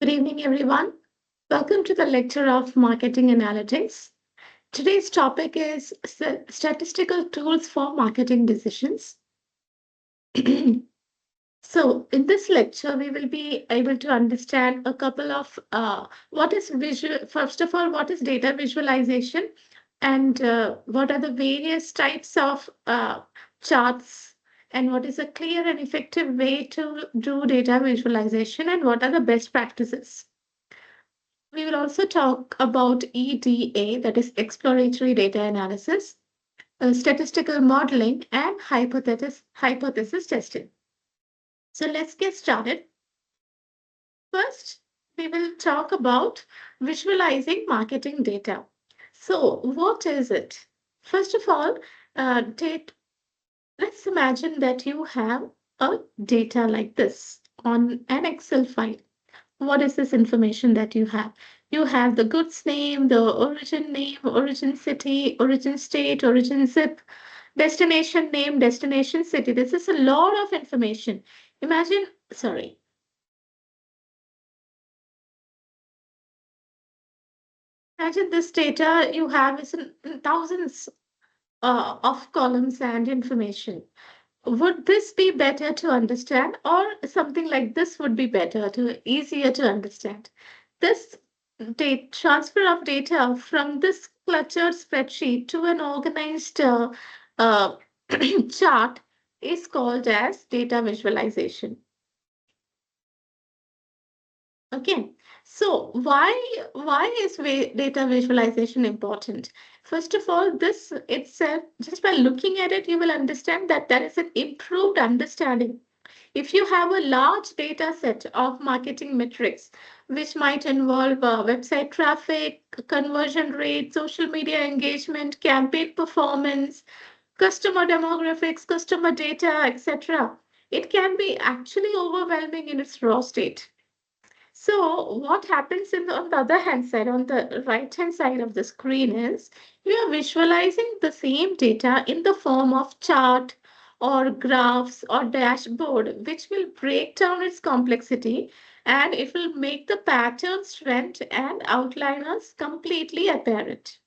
Good evening, everyone. Welcome to the lecture of Marketing Analytics. Today's topic is statistical tools for marketing decisions. So, in this lecture, we will be able to understand a couple of what is visual. First of all, what is data visualization, and what are the various types of charts, and what is a clear and effective way to do data visualization, and what are the best practices. We will also talk about EDA, that is exploratory data analysis, statistical modeling, and hypothesis testing. So let's get started. First, we will talk about visualizing marketing data. So, what is it? First of all, let's imagine that you have a data like this on an Excel file. What is this information that you have? You have the goods name, origin city, origin state, origin zip, destination name, destination city. This is a lot of information. Imagine, sorry, imagine this data you have is in thousands of columns and information. Would this be better to understand, or something like this would be better to easier to understand? This transfer of data from this cluttered spreadsheet to an organized uh, chart is called as data visualization. Okay, so why is data visualization important? First of all, this itself, just by looking at it, you will understand that there is an improved understanding. If you have a large data set of marketing metrics, which might involve website traffic, conversion rate, social media engagement, campaign performance, customer demographics, customer data, etc., it can be actually overwhelming in its raw state. So what happens on the other hand side, on the right hand side of the screen is you are visualizing the same data in the form of chart or graphs or dashboard, which will break down its complexity and it will make the pattern, strength, and outliners completely apparent.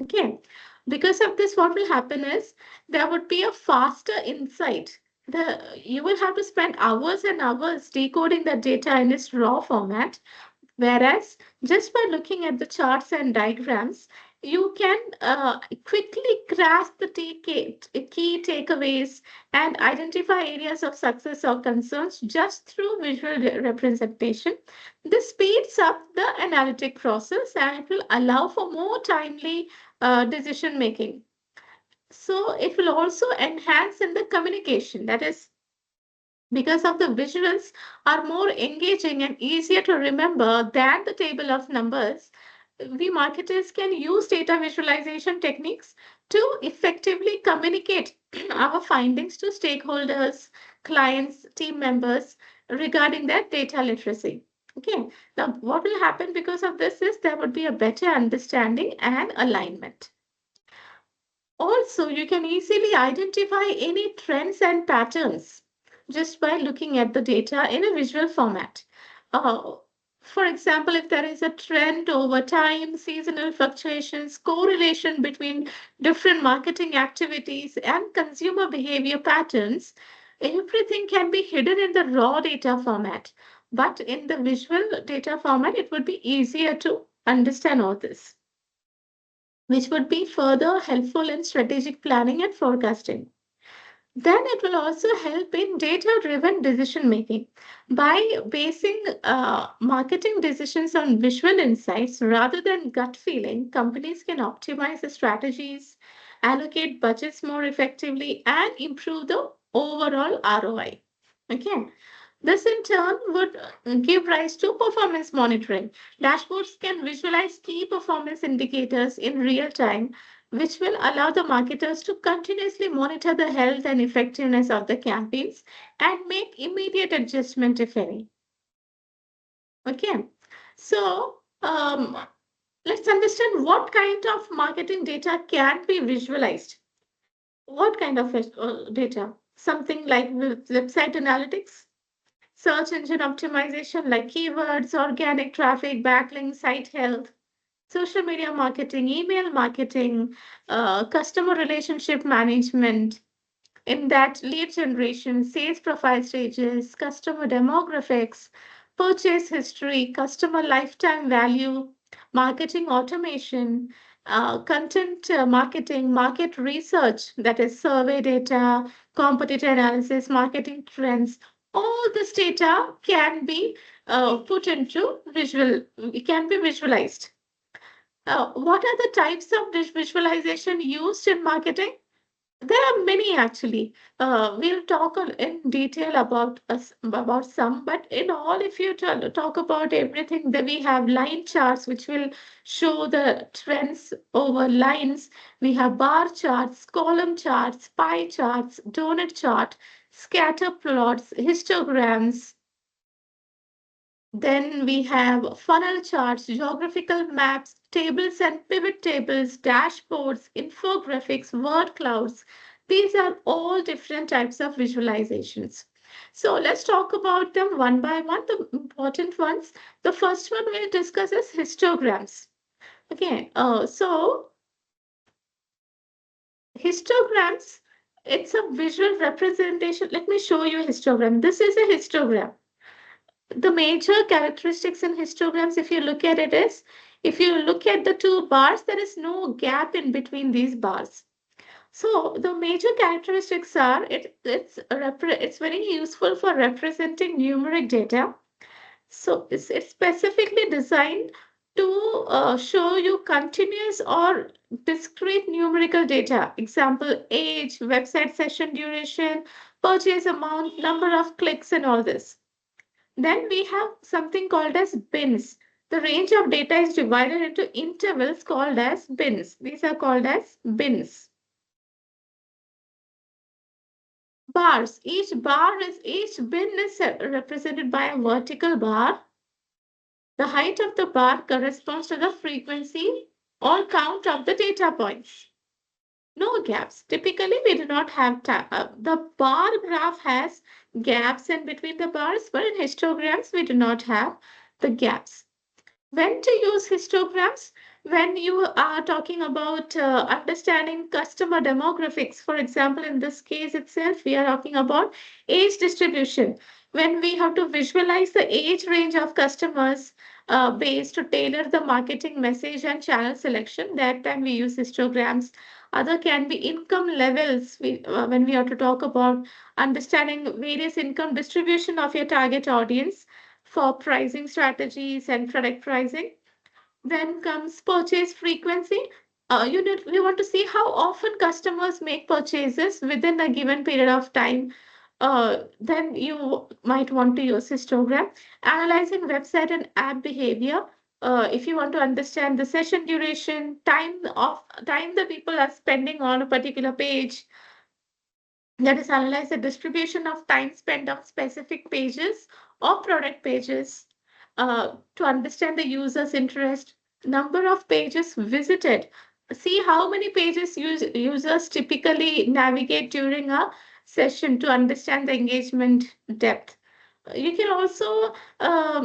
Okay. Because of this, what will happen is there would be a faster insight. You will have to spend hours and hours decoding the data in its raw format. Whereas just by looking at the charts and diagrams, you can quickly grasp the key takeaways and identify areas of success or concerns just through visual representation. This speeds up the analytic process and it will allow for more timely decision making. So it will also enhance in the communication. That is, because of the visuals are more engaging and easier to remember than the table of numbers, we marketers can use data visualization techniques to effectively communicate our findings to stakeholders, clients, team members regarding their data literacy. Okay, now what will happen because of this is there would be a better understanding and alignment. Also, you can easily identify any trends and patterns just by looking at the data in a visual format. Uh, for example, if there is a trend over time, seasonal fluctuations, correlation between different marketing activities and consumer behavior patterns, everything can be hidden in the raw data format. But in the visual data format, it would be easier to understand all this, which would be further helpful in strategic planning and forecasting. Then it will also help in data-driven decision making. By basing marketing decisions on visual insights rather than gut feeling, companies can optimize the strategies, allocate budgets more effectively, and improve the overall ROI. Okay. This in turn would give rise to performance monitoring. Dashboards can visualize key performance indicators in real time, which will allow the marketers to continuously monitor the health and effectiveness of the campaigns and make immediate adjustment if any. Okay, so let's understand what kind of marketing data can be visualized. What kind of data? Something like website analytics, search engine optimization like keywords, organic traffic, backlinks, site health, social media marketing, email marketing, customer relationship management, in that lead generation, sales profile stages, customer demographics, purchase history, customer lifetime value, marketing automation, content marketing, market research, that is survey data, competitor analysis, marketing trends. All this data can be put into visual, it can be visualized. What are the types of this visualization used in marketing? There are many actually. We'll talk in detail about about some, but in all, if you talk about everything, then we have line charts which will show the trends over lines. We have bar charts, column charts, pie charts, donut chart, scatter plots, histograms, then we have funnel charts, geographical maps, tables and pivot tables, dashboards, infographics, word clouds. These are all different types of visualizations. So let's talk about them one by one, the important ones. The first one we'll discuss is histograms. Okay, so histograms, it's a visual representation. Let me show you a histogram. This is a histogram. The major characteristics in histograms, if you look at it, is if you look at the two bars, there is no gap in between these bars. So the major characteristics are it's very useful for representing numeric data. So it's specifically designed to show you continuous or discrete numerical data. Example, age, website session duration, purchase amount, number of clicks, and all this. Then we have something called as bins. The range of data is divided into intervals called as bins. These are called as bins. Bars. Each bin is represented by a vertical bar. The height of the bar corresponds to the frequency or count of the data points. No gaps. Typically, we do not have the bar graph has gaps in between the bars, but in histograms, we do not have the gaps. When to use histograms? When you are talking about understanding customer demographics. For example, in this case itself, we are talking about age distribution. When we have to visualize the age range of customers based to tailor the marketing message and channel selection, that time we use histograms. Other can be income levels. When we have to talk about understanding various income distribution of your target audience for pricing strategies and product pricing. Then comes purchase frequency. We want to see how often customers make purchases within a given period of time. Then you might want to use histogram. Analyzing website and app behavior. If you want to understand the session duration, time the people are spending on a particular page, that is analyze the distribution of time spent on specific pages or product pages to understand the user's interest, number of pages visited. See how many pages users typically navigate during a session to understand the engagement depth. You can also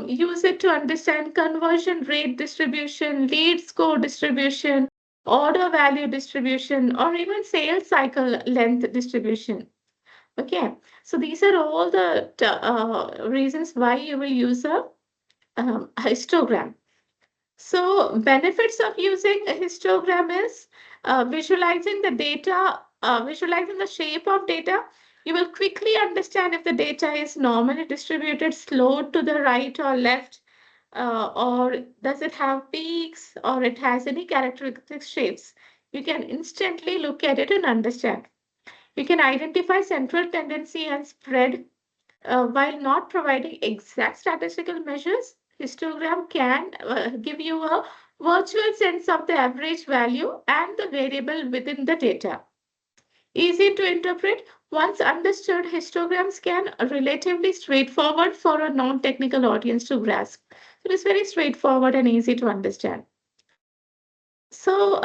use it to understand conversion rate distribution, lead score distribution, order value distribution, or even sales cycle length distribution. Okay, so these are all the reasons why you will use a histogram. So benefits of using a histogram is visualizing the data, visualizing the shape of data. You will quickly understand if the data is normally distributed, slowed to the right or left, or does it have peaks, or it has any characteristic shapes. You can instantly look at it and understand. You can identify central tendency and spread while not providing exact statistical measures. Histogram can give you a virtual sense of the average value and the variable within the data. Easy to interpret. Once understood, histograms can relatively straightforward for a non-technical audience to grasp. So it is very straightforward and easy to understand. So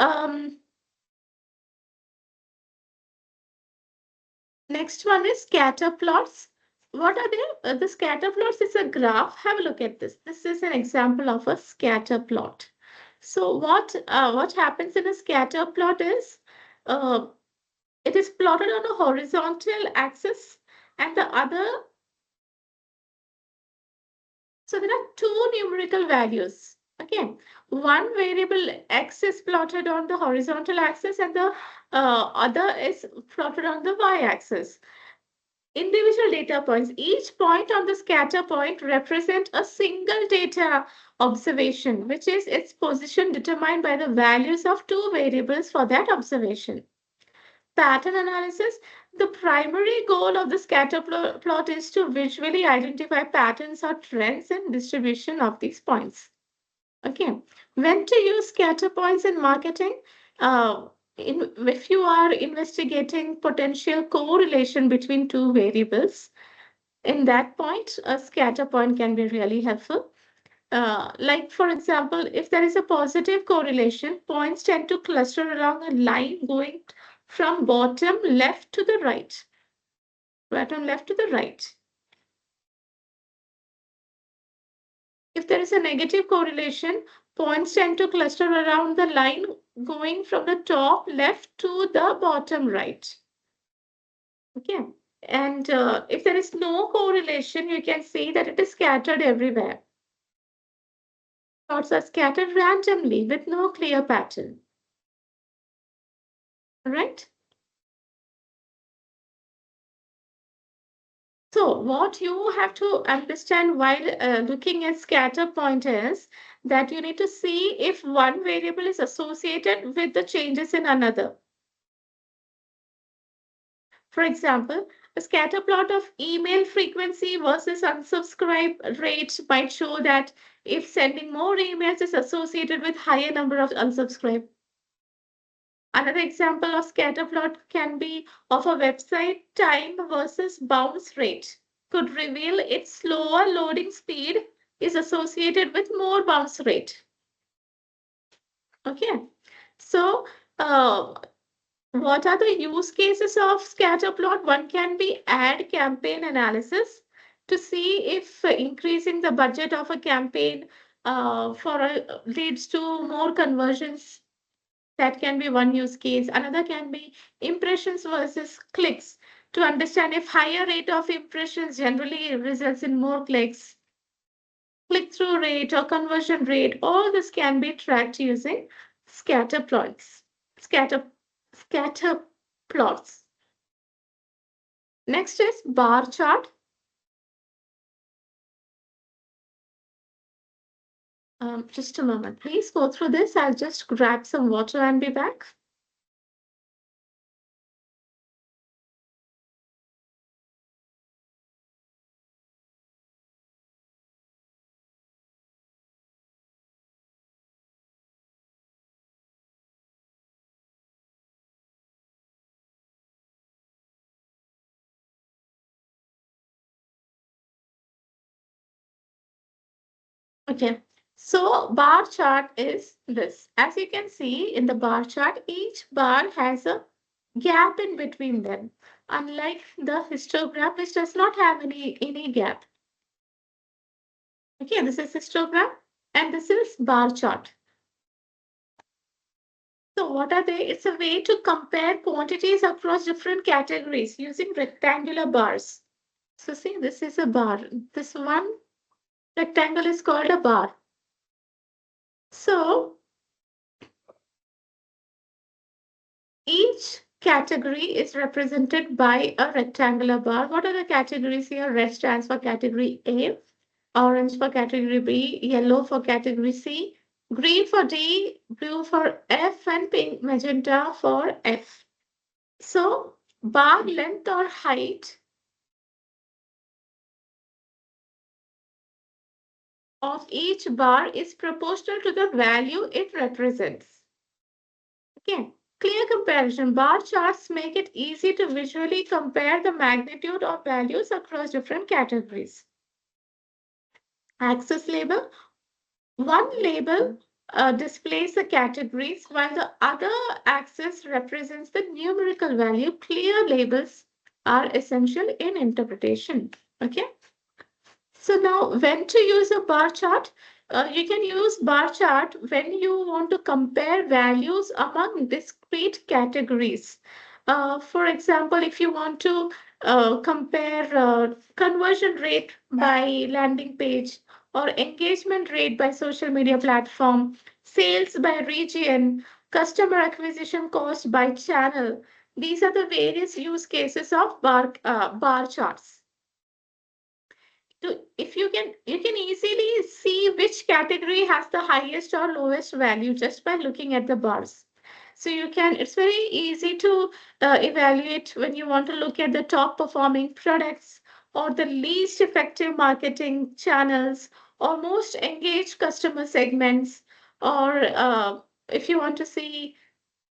next one is scatter plots. what are they? The scatter plots is a graph. Have a look at this. This is an example of a scatter plot. So what happens in a scatter plot is uh, it is plotted on a horizontal axis and the other. So there are two numerical values. Okay, one variable x is plotted on the horizontal axis and the other is plotted on the y-axis. Individual data points. Each point on the scatter point represent a single data observation, which is its position determined by the values of two variables for that observation. Pattern analysis. The primary goal of the scatter plot is to visually identify patterns or trends in distribution of these points. Okay, when to use scatter points in marketing? If you are investigating potential correlation between two variables, in that point, a scatter point can be really helpful. Like, for example, if there is a positive correlation, points tend to cluster along a line going from bottom left to the right. Bottom left to the right. If there is a negative correlation, points tend to cluster around the line going from the top left to the bottom right. Okay. And if there is no correlation, you can see that it is scattered everywhere. Thoughts are scattered randomly with no clear pattern. All right. So what you have to understand while looking at scatter point is that you need to see if one variable is associated with the changes in another. For example, a scatter plot of email frequency versus unsubscribe rate might show that if sending more emails is associated with higher number of unsubscribe. Another example of scatter plot can be of a website time versus bounce rate. Could reveal its slower loading speed is associated with more bounce rate. Okay, so what are the use cases of scatter plot? One can be ad campaign analysis to see if increasing the budget of a campaign leads to more conversions. That can be one use case. Another can be impressions versus clicks to understand if higher rate of impressions generally results in more clicks. Click-through rate or conversion rate, all this can be tracked using scatter plots. Scatter, scatter plots. Next is bar chart. Just a moment, please go through this. I'll just grab some water and be back. Okay, so bar chart is this. As you can see in the bar chart, each bar has a gap in between them, unlike the histogram, which does not have any gap. Okay, this is histogram and this is bar chart. So what are they? It's a way to compare quantities across different categories using rectangular bars. So see, this is a bar. This one rectangle is called a bar. So each category is represented by a rectangular bar. What are the categories here? Red stands for category A, orange for category B, yellow for category C, green for D, blue for F, and pink magenta for F. So bar length or height of each bar is proportional to the value it represents. Okay, clear comparison. Bar charts make it easy to visually compare the magnitude of values across different categories. Axis label. One label displays the categories while the other axis represents the numerical value. Clear labels are essential in interpretation. Okay. So now when to use a bar chart? You can use bar chart when you want to compare values among discrete categories. For example, if you want to compare conversion rate by landing page or engagement rate by social media platform, sales by region, customer acquisition cost by channel. These are the various use cases of bar charts. So if you can easily see which category has the highest or lowest value just by looking at the bars. So you can, it's very easy to evaluate when you want to look at the top performing products or the least effective marketing channels or most engaged customer segments, or if you want to see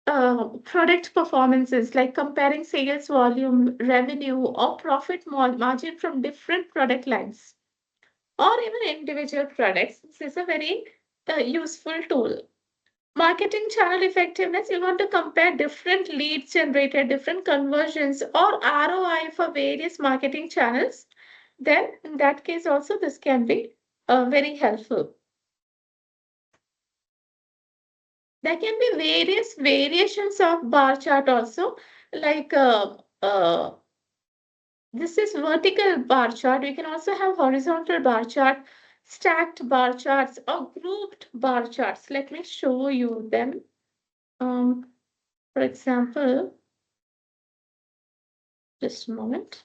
product performances like comparing sales volume, revenue, or profit margin from different product lines or even individual products. This is a very useful tool. Marketing channel effectiveness, you want to compare different leads generated, different conversions, or ROI for various marketing channels. Then, in that case, also, this can be very helpful. There can be various variations of bar chart also, like this is vertical bar chart. We can also have horizontal bar chart, stacked bar charts, or grouped bar charts. Let me show you them. Um, for example, just a moment.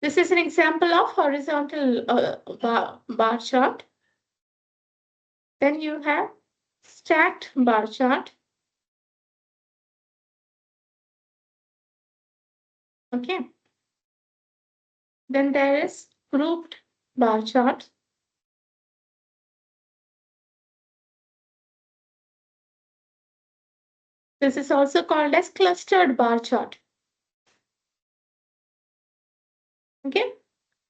This is an example of horizontal bar chart. Then you have stacked bar chart. Okay. Then there is grouped bar chart. This is also called as clustered bar chart. Okay.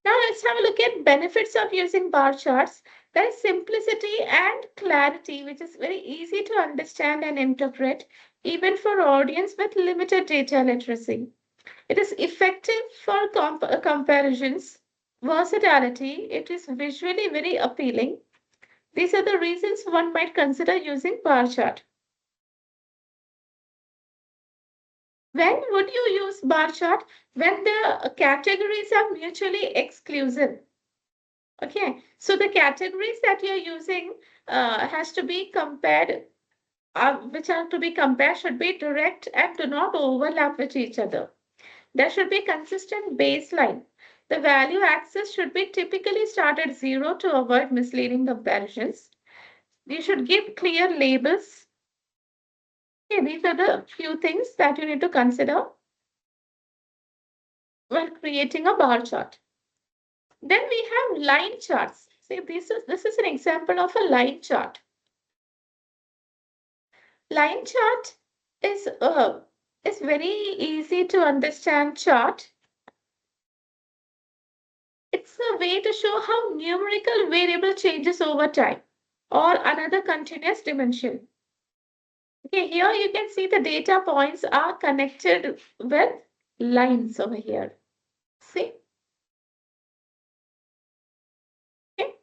Now let's have a look at benefits of using bar charts. There is simplicity and clarity, which is very easy to understand and interpret, even for audience with limited data literacy. It is effective for comparisons, versatility. It is visually very appealing. These are the reasons one might consider using bar chart. When would you use bar chart? When the categories are mutually exclusive. Okay, so the categories that you're using has to be compared, which are to be compared should be direct and do not overlap with each other. There should be consistent baseline. The value axis should be typically start at zero to avoid misleading comparisons. You should give clear labels. Okay, these are the few things that you need to consider when creating a bar chart. Then we have line charts. See, this is an example of a line chart. Line chart is very easy to understand chart. It's a way to show how numerical variable changes over time or another continuous dimension. Okay, here you can see the data points are connected with lines over here. See? Okay.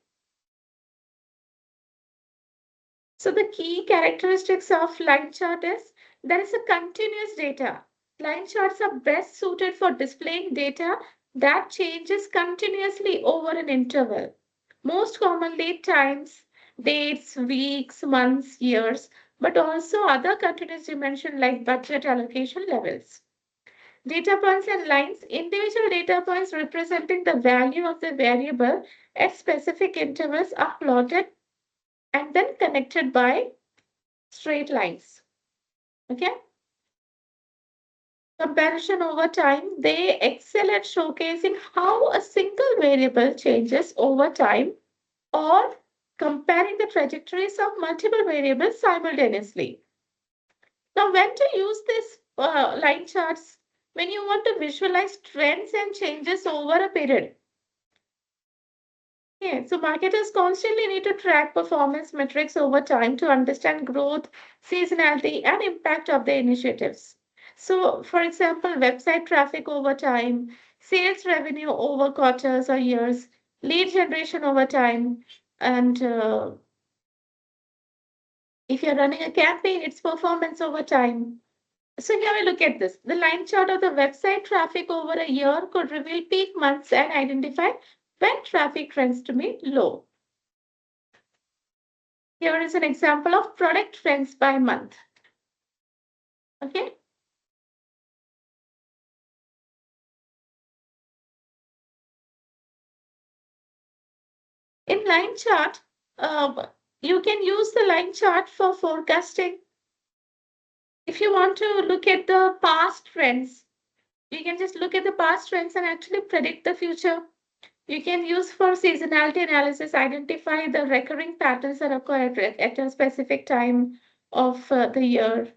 So the key characteristics of line chart is there is a continuous data. Line charts are best suited for displaying data that changes continuously over an interval. Most commonly times, dates, weeks, months, years, but also other continuous dimension like budget allocation levels. Data points and lines, individual data points representing the value of the variable at specific intervals are plotted and then connected by straight lines. Okay. Comparison over time, they excel at showcasing how a single variable changes over time or comparing the trajectories of multiple variables simultaneously. Now, when to use this line charts? when you want to visualize trends and changes over a period. Yeah, so marketers constantly need to track performance metrics over time to understand growth, seasonality, and impact of their initiatives. So, for example, website traffic over time, sales revenue over quarters or years, lead generation over time, and if you're running a campaign, its performance over time. So here we look at this. The line chart of the website traffic over a year could reveal peak months and identify when traffic trends to be low. Here is an example of product trends by month. Okay. In line chart, you can use the line chart for forecasting. If you want to look at the past trends, you can just look at the past trends and actually predict the future. You can use for seasonality analysis, identify the recurring patterns that occur at a specific time of the year.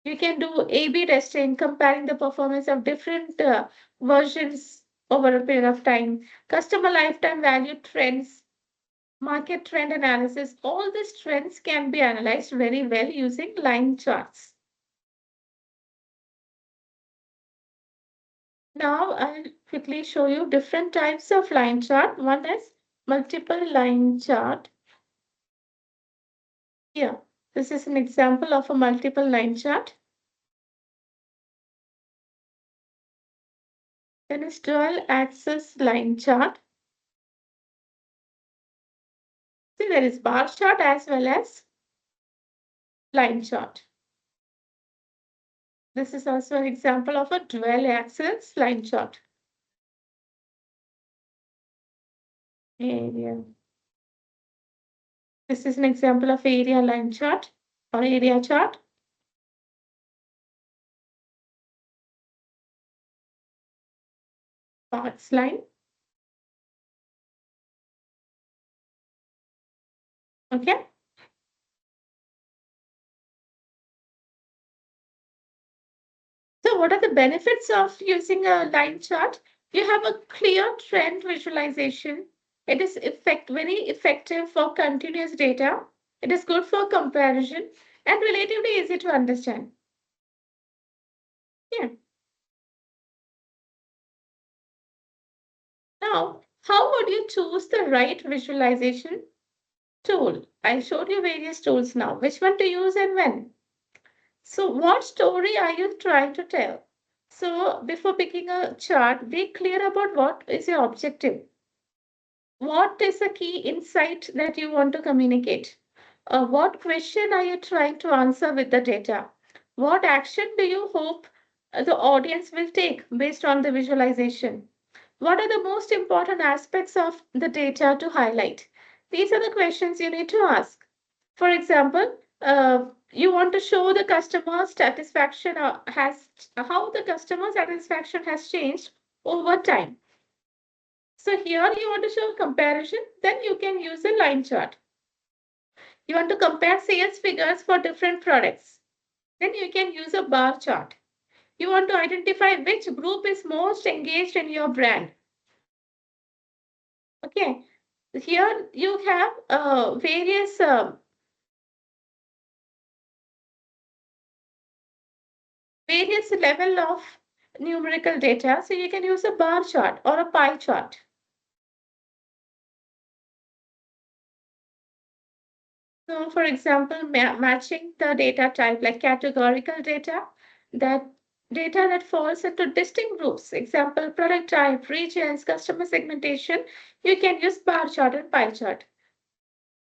You can do A/B testing, comparing the performance of different versions over a period of time. Customer lifetime value trends, market trend analysis, all these trends can be analyzed very well using line charts. Now I'll quickly show you different types of line chart. One is multiple line chart. Here, this is an example of a multiple line chart. Then is dual axis line chart. See, there is bar chart as well as line chart. This is also an example of a dual axis line chart. Area. This is an example of area line chart or area chart. Parts line. Okay. So what are the benefits of using a line chart? You have a clear trend visualization. It is very effective for continuous data. It is good for comparison and relatively easy to understand. Yeah. Now, how would you choose the right visualization tool? I showed you various tools now. Which one to use and when? So what story are you trying to tell? So before picking a chart, be clear about what is your objective. What is the key insight that you want to communicate? What question are you trying to answer with the data? What action do you hope the audience will take based on the visualization? What are the most important aspects of the data to highlight? These are the questions you need to ask. For example, you want to show the customer satisfaction has how the customer satisfaction has changed over time. So here you want to show comparison, then you can use a line chart. You want to compare sales figures for different products, then you can use a bar chart. You want to identify which group is most engaged in your brand. Okay, here you have various level of numerical data. So you can use a bar chart or a pie chart. So for example, matching the data type like categorical data, that data that falls into distinct groups, example, product type, regions, customer segmentation, you can use bar chart and pie chart.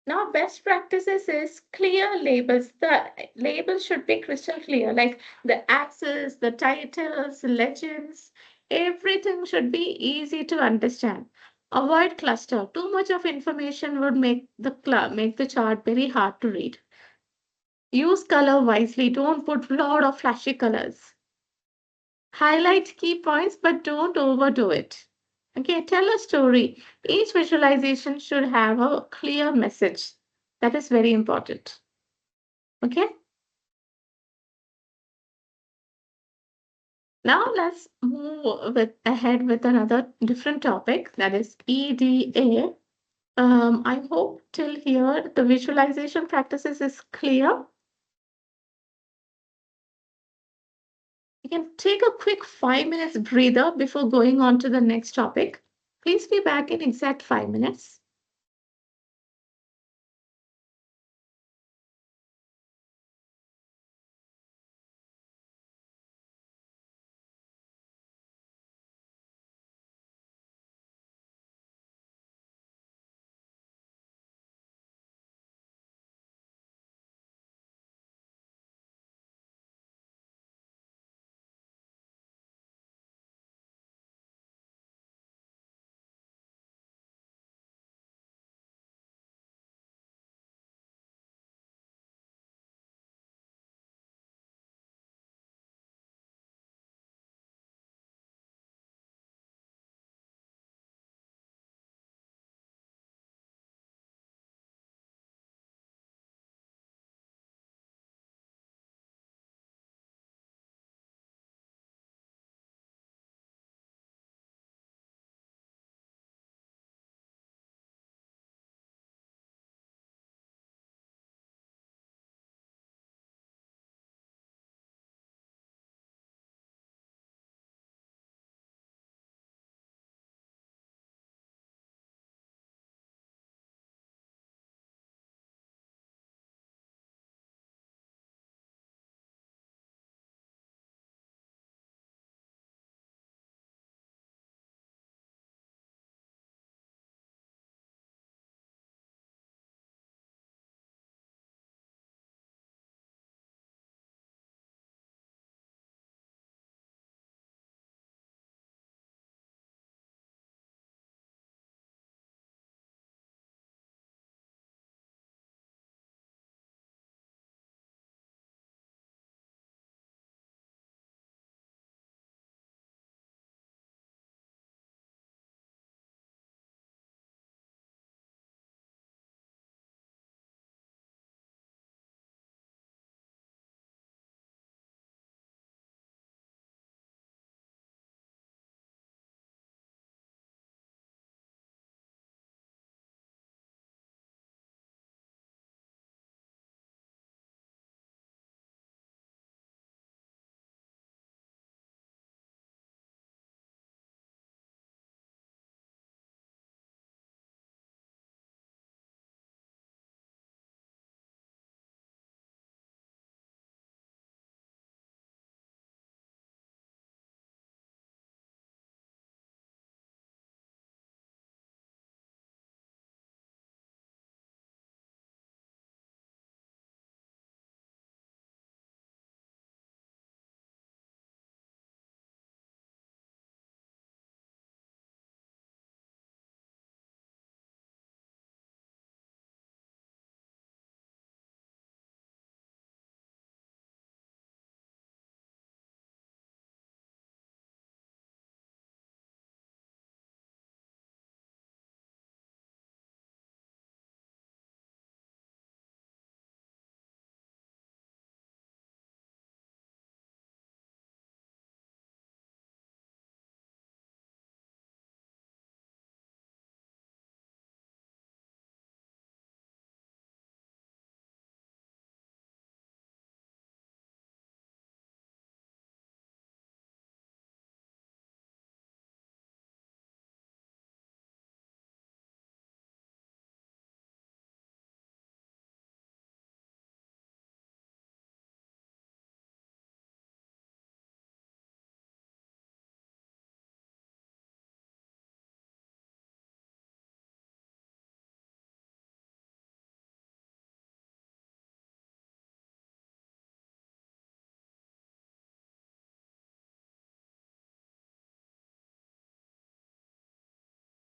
Now, best practices is clear labels. The labels should be crystal clear, like the axes, the titles, legends, everything should be easy to understand. Avoid cluster. Too much of information would make the chart very hard to read. Use color wisely. Don't put a lot of flashy colors. Highlight key points, but don't overdo it. Okay, tell a story. Each visualization should have a clear message. That is very important. Okay. Now let's move ahead with another different topic, that is EDA. I hope till here the visualization practices is clear. You can take a quick 5 minutes breather before going on to the next topic. Please be back in exact 5 minutes.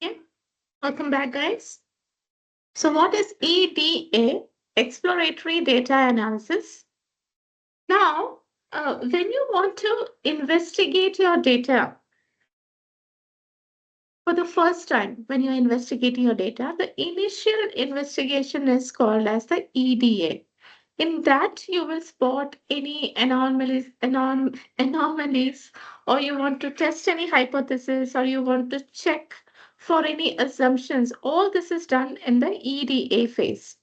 Okay, welcome back, guys. So, what is EDA? Exploratory data analysis. Now, when you want to investigate your data for the first time, when you're investigating your data, the initial investigation is called as the EDA. In that, you will spot any anomalies, or you want to test any hypothesis, or you want to check for any assumptions. All this is done in the EDA phase.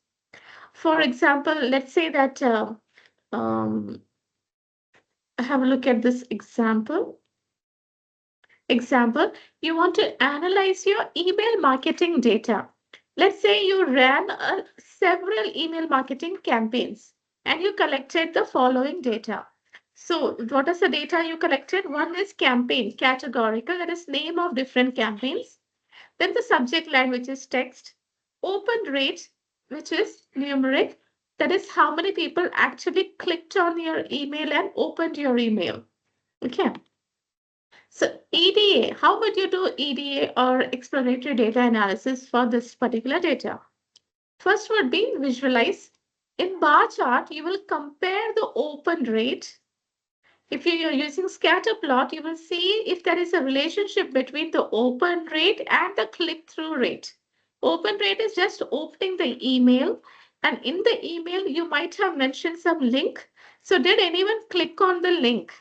For example, let's say that um, have a look at this example. Example, you want to analyze your email marketing data. Let's say you ran several email marketing campaigns and you collected the following data. So, what is the data you collected? One is campaign, categorical, that is name of different campaigns. Then the subject line, which is text. Open rate, which is numeric, that is how many people actually clicked on your email and opened your email. Okay. So EDA, how would you do EDA or exploratory data analysis for this particular data? First would be visualize. In bar chart, you will compare the open rate. If you're using scatter plot, you will see if there is a relationship between the open rate and the click-through rate. Open rate is just opening the email, and in the email, you might have mentioned some link. So did anyone click on the link?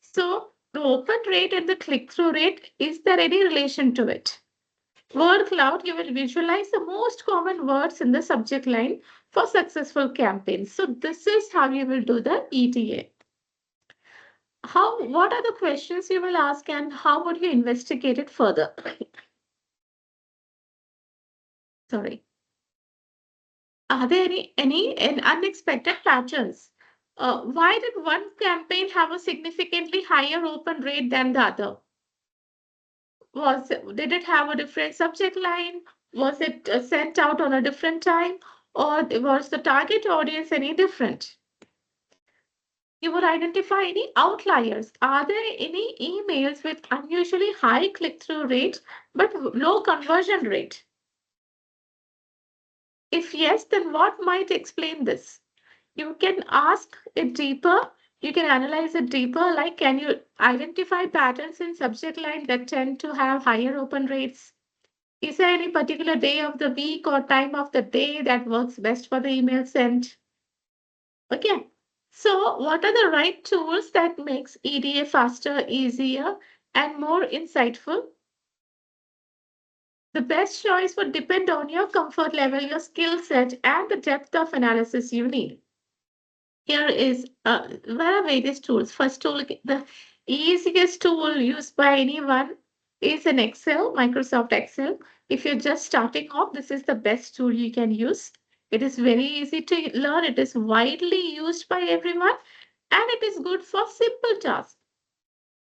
So the open rate and the click-through rate, is there any relation to it? Word cloud, you will visualize the most common words in the subject line for successful campaigns. So this is how you will do the ETA. What are the questions you will ask and how would you investigate it further? Sorry. Are there any unexpected patterns? Why did one campaign have a significantly higher open rate than the other? Did it have a different subject line? Was it sent out on a different time? Or was the target audience any different? You would identify any outliers. Are there any emails with unusually high click-through rate but low conversion rate? If yes, then what might explain this? You can ask it deeper. You can analyze it deeper. Like, can you identify patterns in subject line that tend to have higher open rates? Is there any particular day of the week or time of the day that works best for the email sent? Okay. So what are the right tools that makes EDA faster, easier, and more insightful? The best choice would depend on your comfort level, your skill set, and the depth of analysis you need. There are various tools. First tool, the easiest tool used by anyone is an Excel, Microsoft Excel. If you're just starting off, this is the best tool you can use. It is very easy to learn. It is widely used by everyone, and it is good for simple tasks.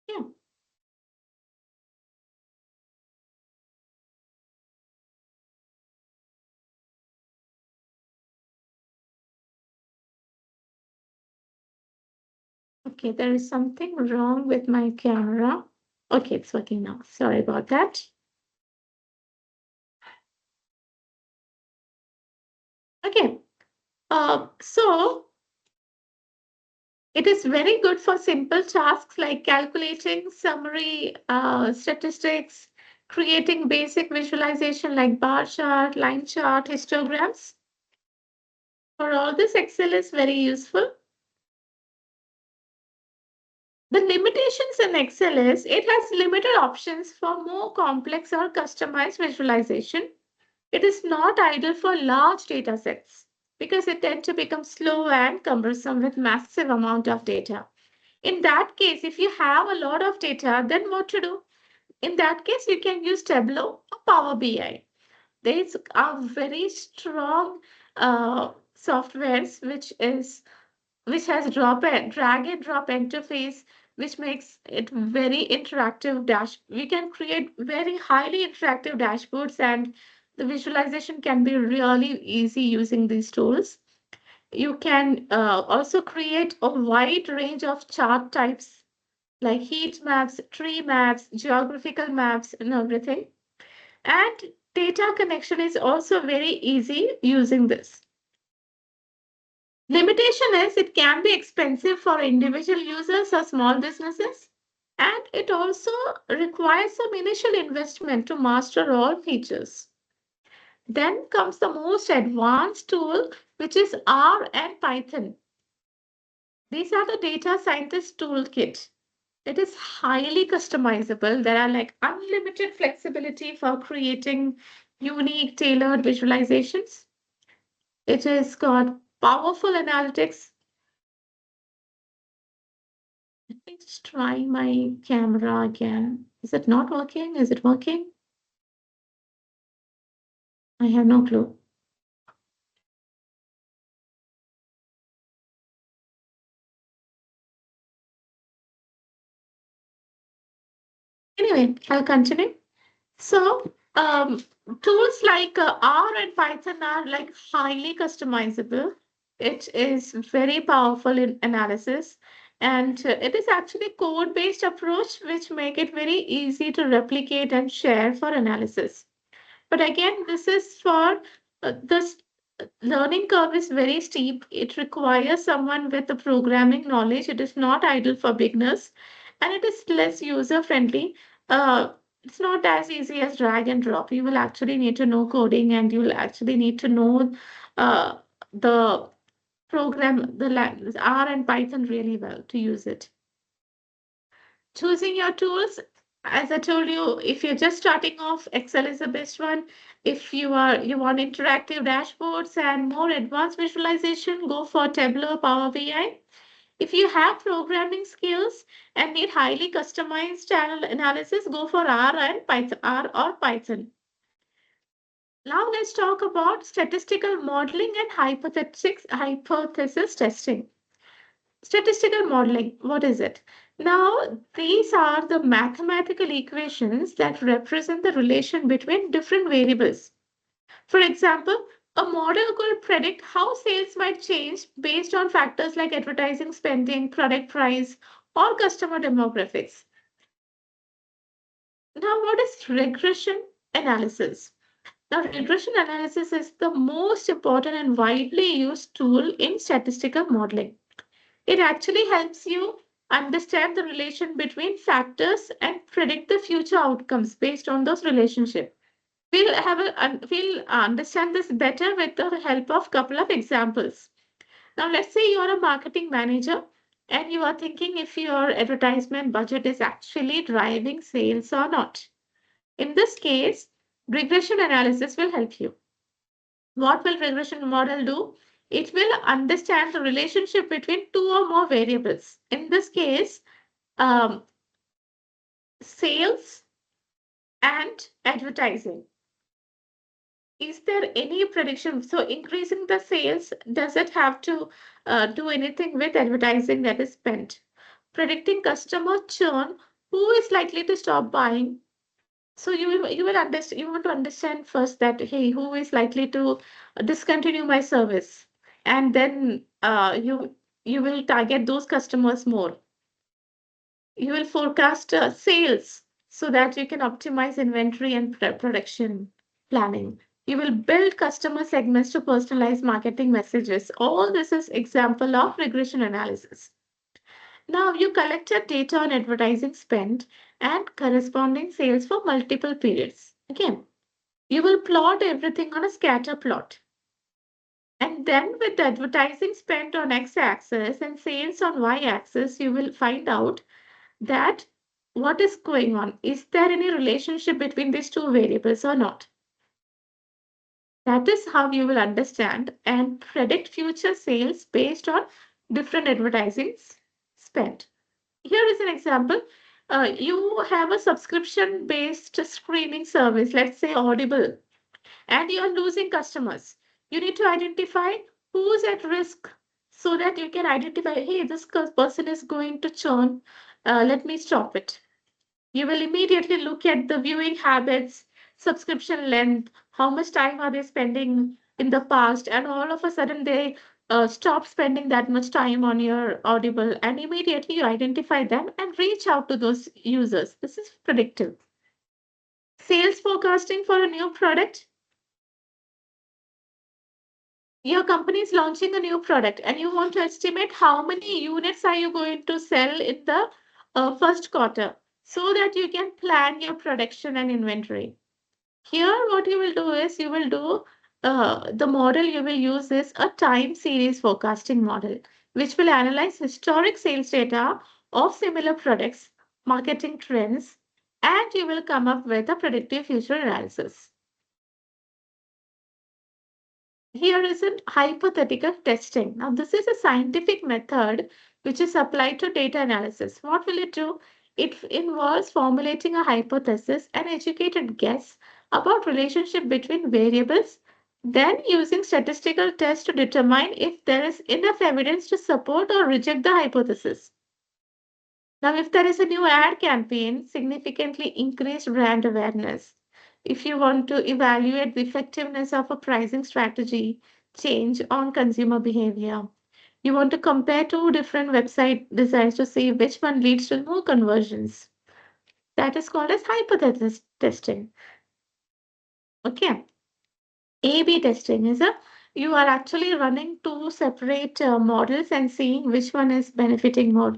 Yeah. Okay, there is something wrong with my camera. Okay, it's working now. Sorry about that. Okay. So it is very good for simple tasks like calculating summary statistics, creating basic visualization like bar chart, line chart, histograms. For all this, Excel is very useful. The limitations in Excel is it has limited options for more complex or customized visualization. It is not ideal for large data sets because it tends to become slow and cumbersome with massive amount of data. In that case, if you have a lot of data, then what to do? In that case, you can use Tableau or Power BI. These are very strong softwares which has drag and drop interface, which makes it very interactive we can create very highly interactive dashboards and the visualization can be really easy using these tools. You can also create a wide range of chart types like heat maps, tree maps, geographical maps, and everything. And data connection is also very easy using this. Limitation is it can be expensive for individual users or small businesses, and it also requires some initial investment to master all features. Then comes the most advanced tool, which is R and Python. These are the data scientist toolkit. It is highly customizable. There are like unlimited flexibility for creating unique, tailored visualizations. It has got powerful analytics. Let me just try my camera again. Is it not working? Is it working? I have no clue. Anyway, I'll continue. So, tools like R and Python are like highly customizable. It is very powerful in analysis, and it is actually code-based approach, which make it very easy to replicate and share for analysis. But again, this is for this learning curve is very steep. It requires someone with the programming knowledge. It is not ideal for beginners, and it is less user friendly. It's not as easy as drag and drop. You will actually need to know coding, and you will actually need to know uh, the R and Python really well to use it. Choosing your tools, as I told you, if you're just starting off, Excel is the best one. If you want interactive dashboards and more advanced visualization, go for Tableau, Power BI. If you have programming skills and need highly customized channel analysis, go for R and Python, R or Python. Now let's talk about statistical modeling and hypothesis testing. Statistical modeling, what is it? Now, these are the mathematical equations that represent the relation between different variables. For example, a model could predict how sales might change based on factors like advertising spending, product price, or customer demographics. Now, what is regression analysis? Now, regression analysis is the most important and widely used tool in statistical modeling. It actually helps you understand the relation between factors and predict the future outcomes based on those relationships. We'll understand this better with the help of couple of examples. Now, let's say you're a marketing manager and you are thinking if your advertisement budget is actually driving sales or not. In this case, regression analysis will help you. What will regression model do? It will understand the relationship between two or more variables. In this case, um, sales and advertising. Is there any prediction? So increasing the sales, does it have to do anything with advertising that is spent? Predicting customer churn, who is likely to stop buying? So you will understand. You want to understand first that hey, who is likely to discontinue my service, and then you will target those customers more. You will forecast sales so that you can optimize inventory and production planning. You will build customer segments to personalize marketing messages. All this is example of regression analysis. Now you collected data on advertising spend and corresponding sales for multiple periods. Again, you will plot everything on a scatter plot. And then with the advertising spend on x-axis and sales on y-axis, you will find out that what is going on. Is there any relationship between these two variables or not? That is how you will understand and predict future sales based on different advertising spend. Here is an example. You have a subscription based streaming service, let's say Audible, and you're losing customers. You need to identify who's at risk so that you can identify, hey, this person is going to churn. Let me stop it. You will immediately look at the viewing habits, subscription length, how much time are they spending in the past, and all of a sudden they stop spending that much time on your Audible, and immediately you identify them and reach out to those users. This is predictive. Sales forecasting for a new product. Your company is launching a new product and you want to estimate how many units are you going to sell in the first quarter so that you can plan your production and inventory. Here, what you will do is you will do the model you will use is a time series forecasting model, which will analyze historic sales data of similar products, marketing trends, and you will come up with a predictive future analysis. Here is a hypothetical testing. Now, this is a scientific method which is applied to data analysis. What will it do? It involves formulating a hypothesis, an educated guess about relationship between variables, then using statistical tests to determine if there is enough evidence to support or reject the hypothesis. Now, if there is a new ad campaign, significantly increased brand awareness. If you want to evaluate the effectiveness of a pricing strategy, change on consumer behavior. You want to compare two different website designs to see which one leads to more conversions. That is called as hypothesis testing. Okay. A/B testing is a you are actually running two separate models and seeing which one is benefiting more.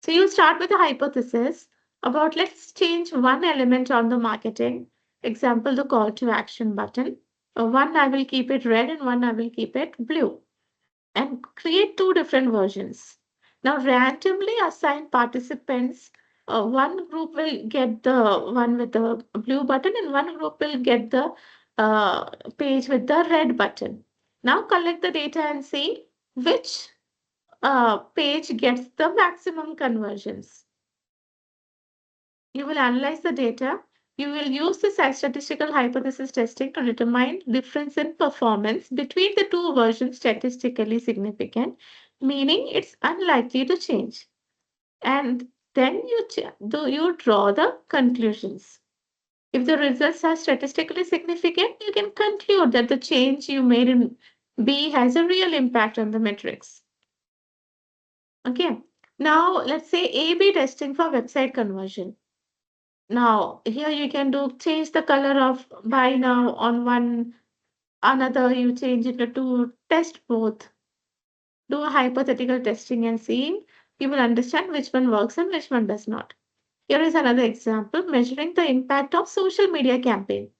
So you start with a hypothesis about let's change one element on the marketing. Example, the call to action button. One I will keep it red and one I will keep it blue. And create two different versions. Now randomly assign participants. One group will get the one with the blue button and one group will get the page with the red button. Now collect the data and see which page gets the maximum conversions. You will analyze the data. You will use the statistical hypothesis testing to determine difference in performance between the two versions statistically significant, meaning it's unlikely to change. And then you draw the conclusions. If the results are statistically significant, you can conclude that the change you made in B has a real impact on the metrics. Okay. Now let's say A/B testing for website conversion. Now, here you can do change the color of buy now on one, another you change it to test both. Do a hypothetical testing and seeing you will understand which one works and which one does not. Here is another example measuring the impact of social media campaign.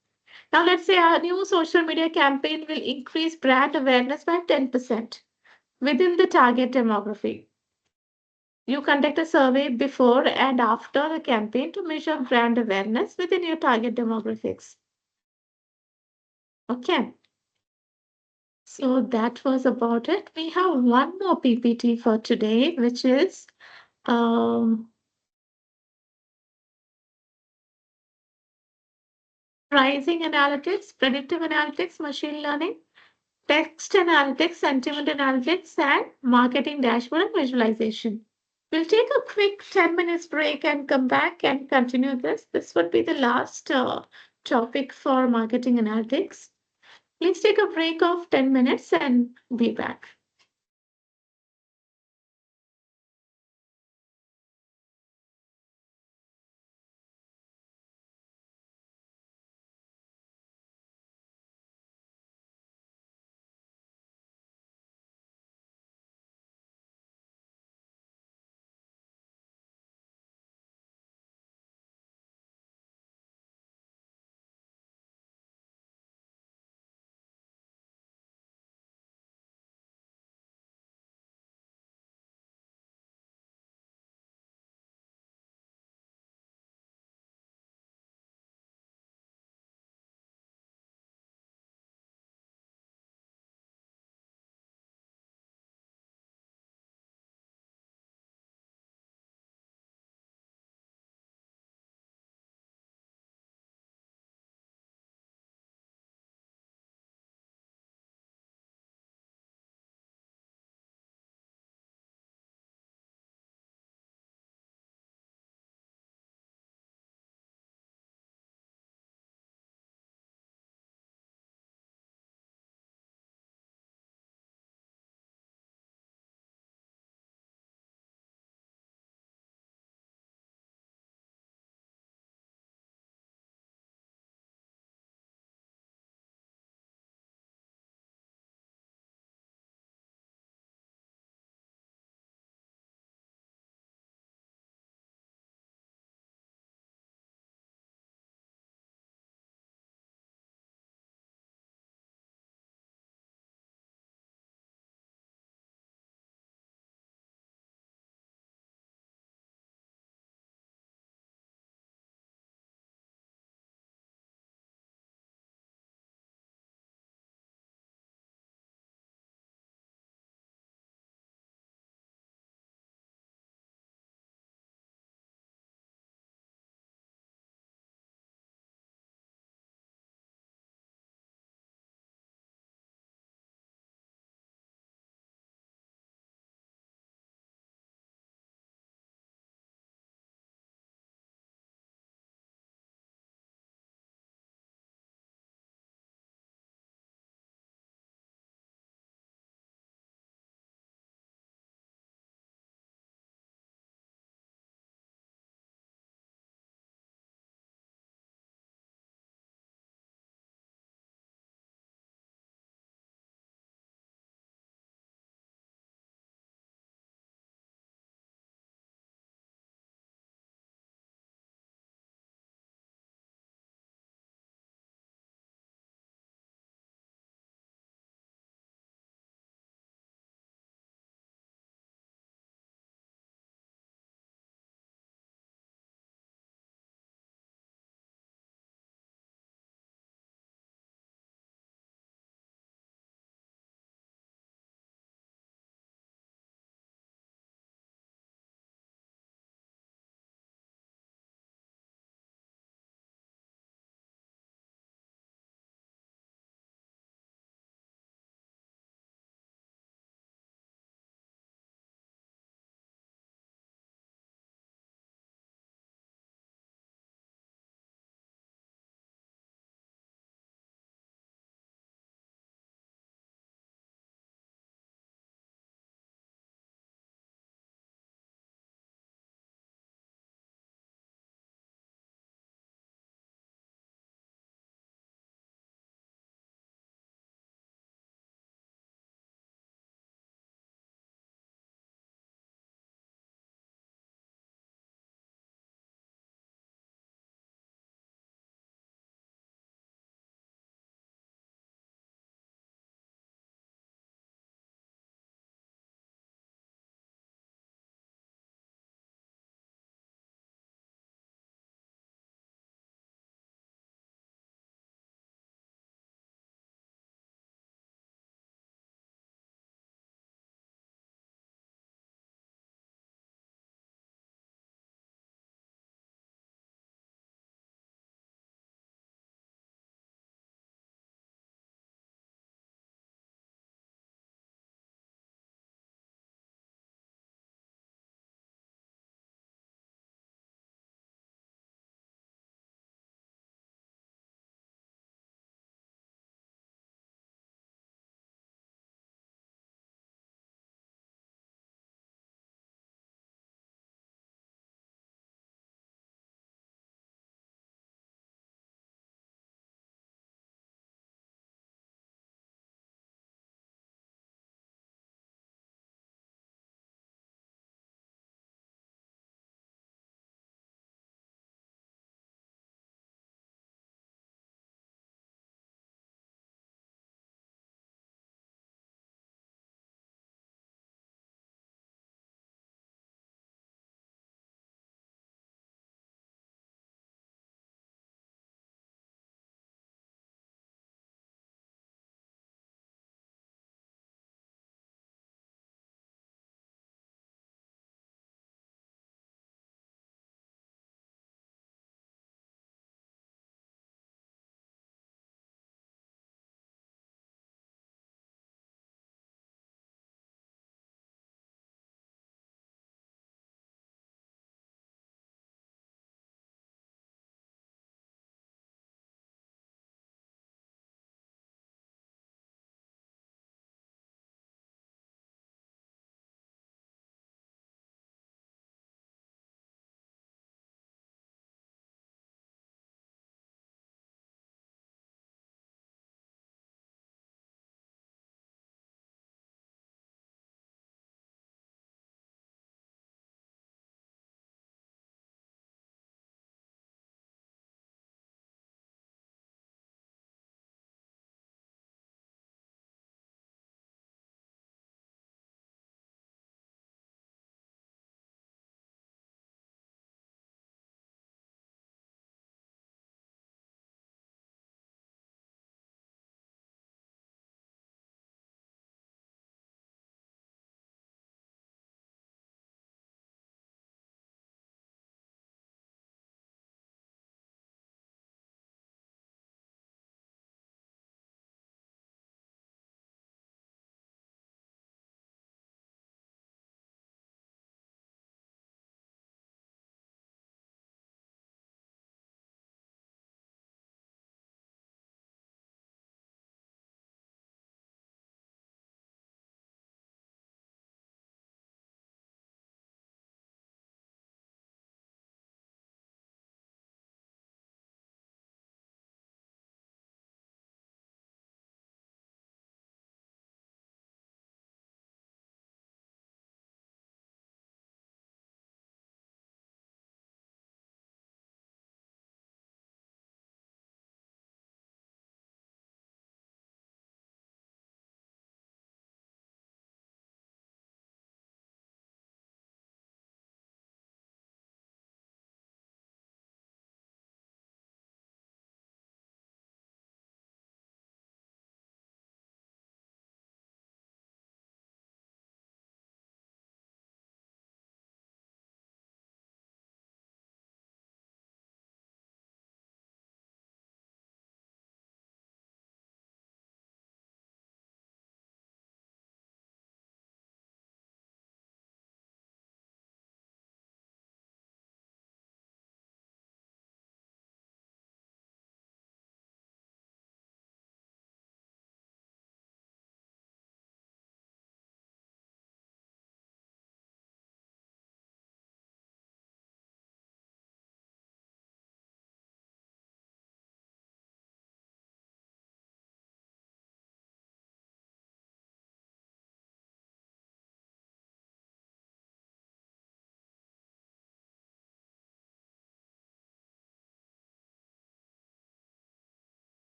Now, let's say our new social media campaign will increase brand awareness by 10% within the target demography. You conduct a survey before and after the campaign to measure brand awareness within your target demographics. Okay, so that was about it. We have one more PPT for today, which is um, pricing analytics, predictive analytics, machine learning, text analytics, sentiment analytics, and marketing dashboard and visualization. We'll take a quick 10 minutes break and come back and continue this. This would be the last topic for marketing analytics. Please take a break of 10 minutes and be back.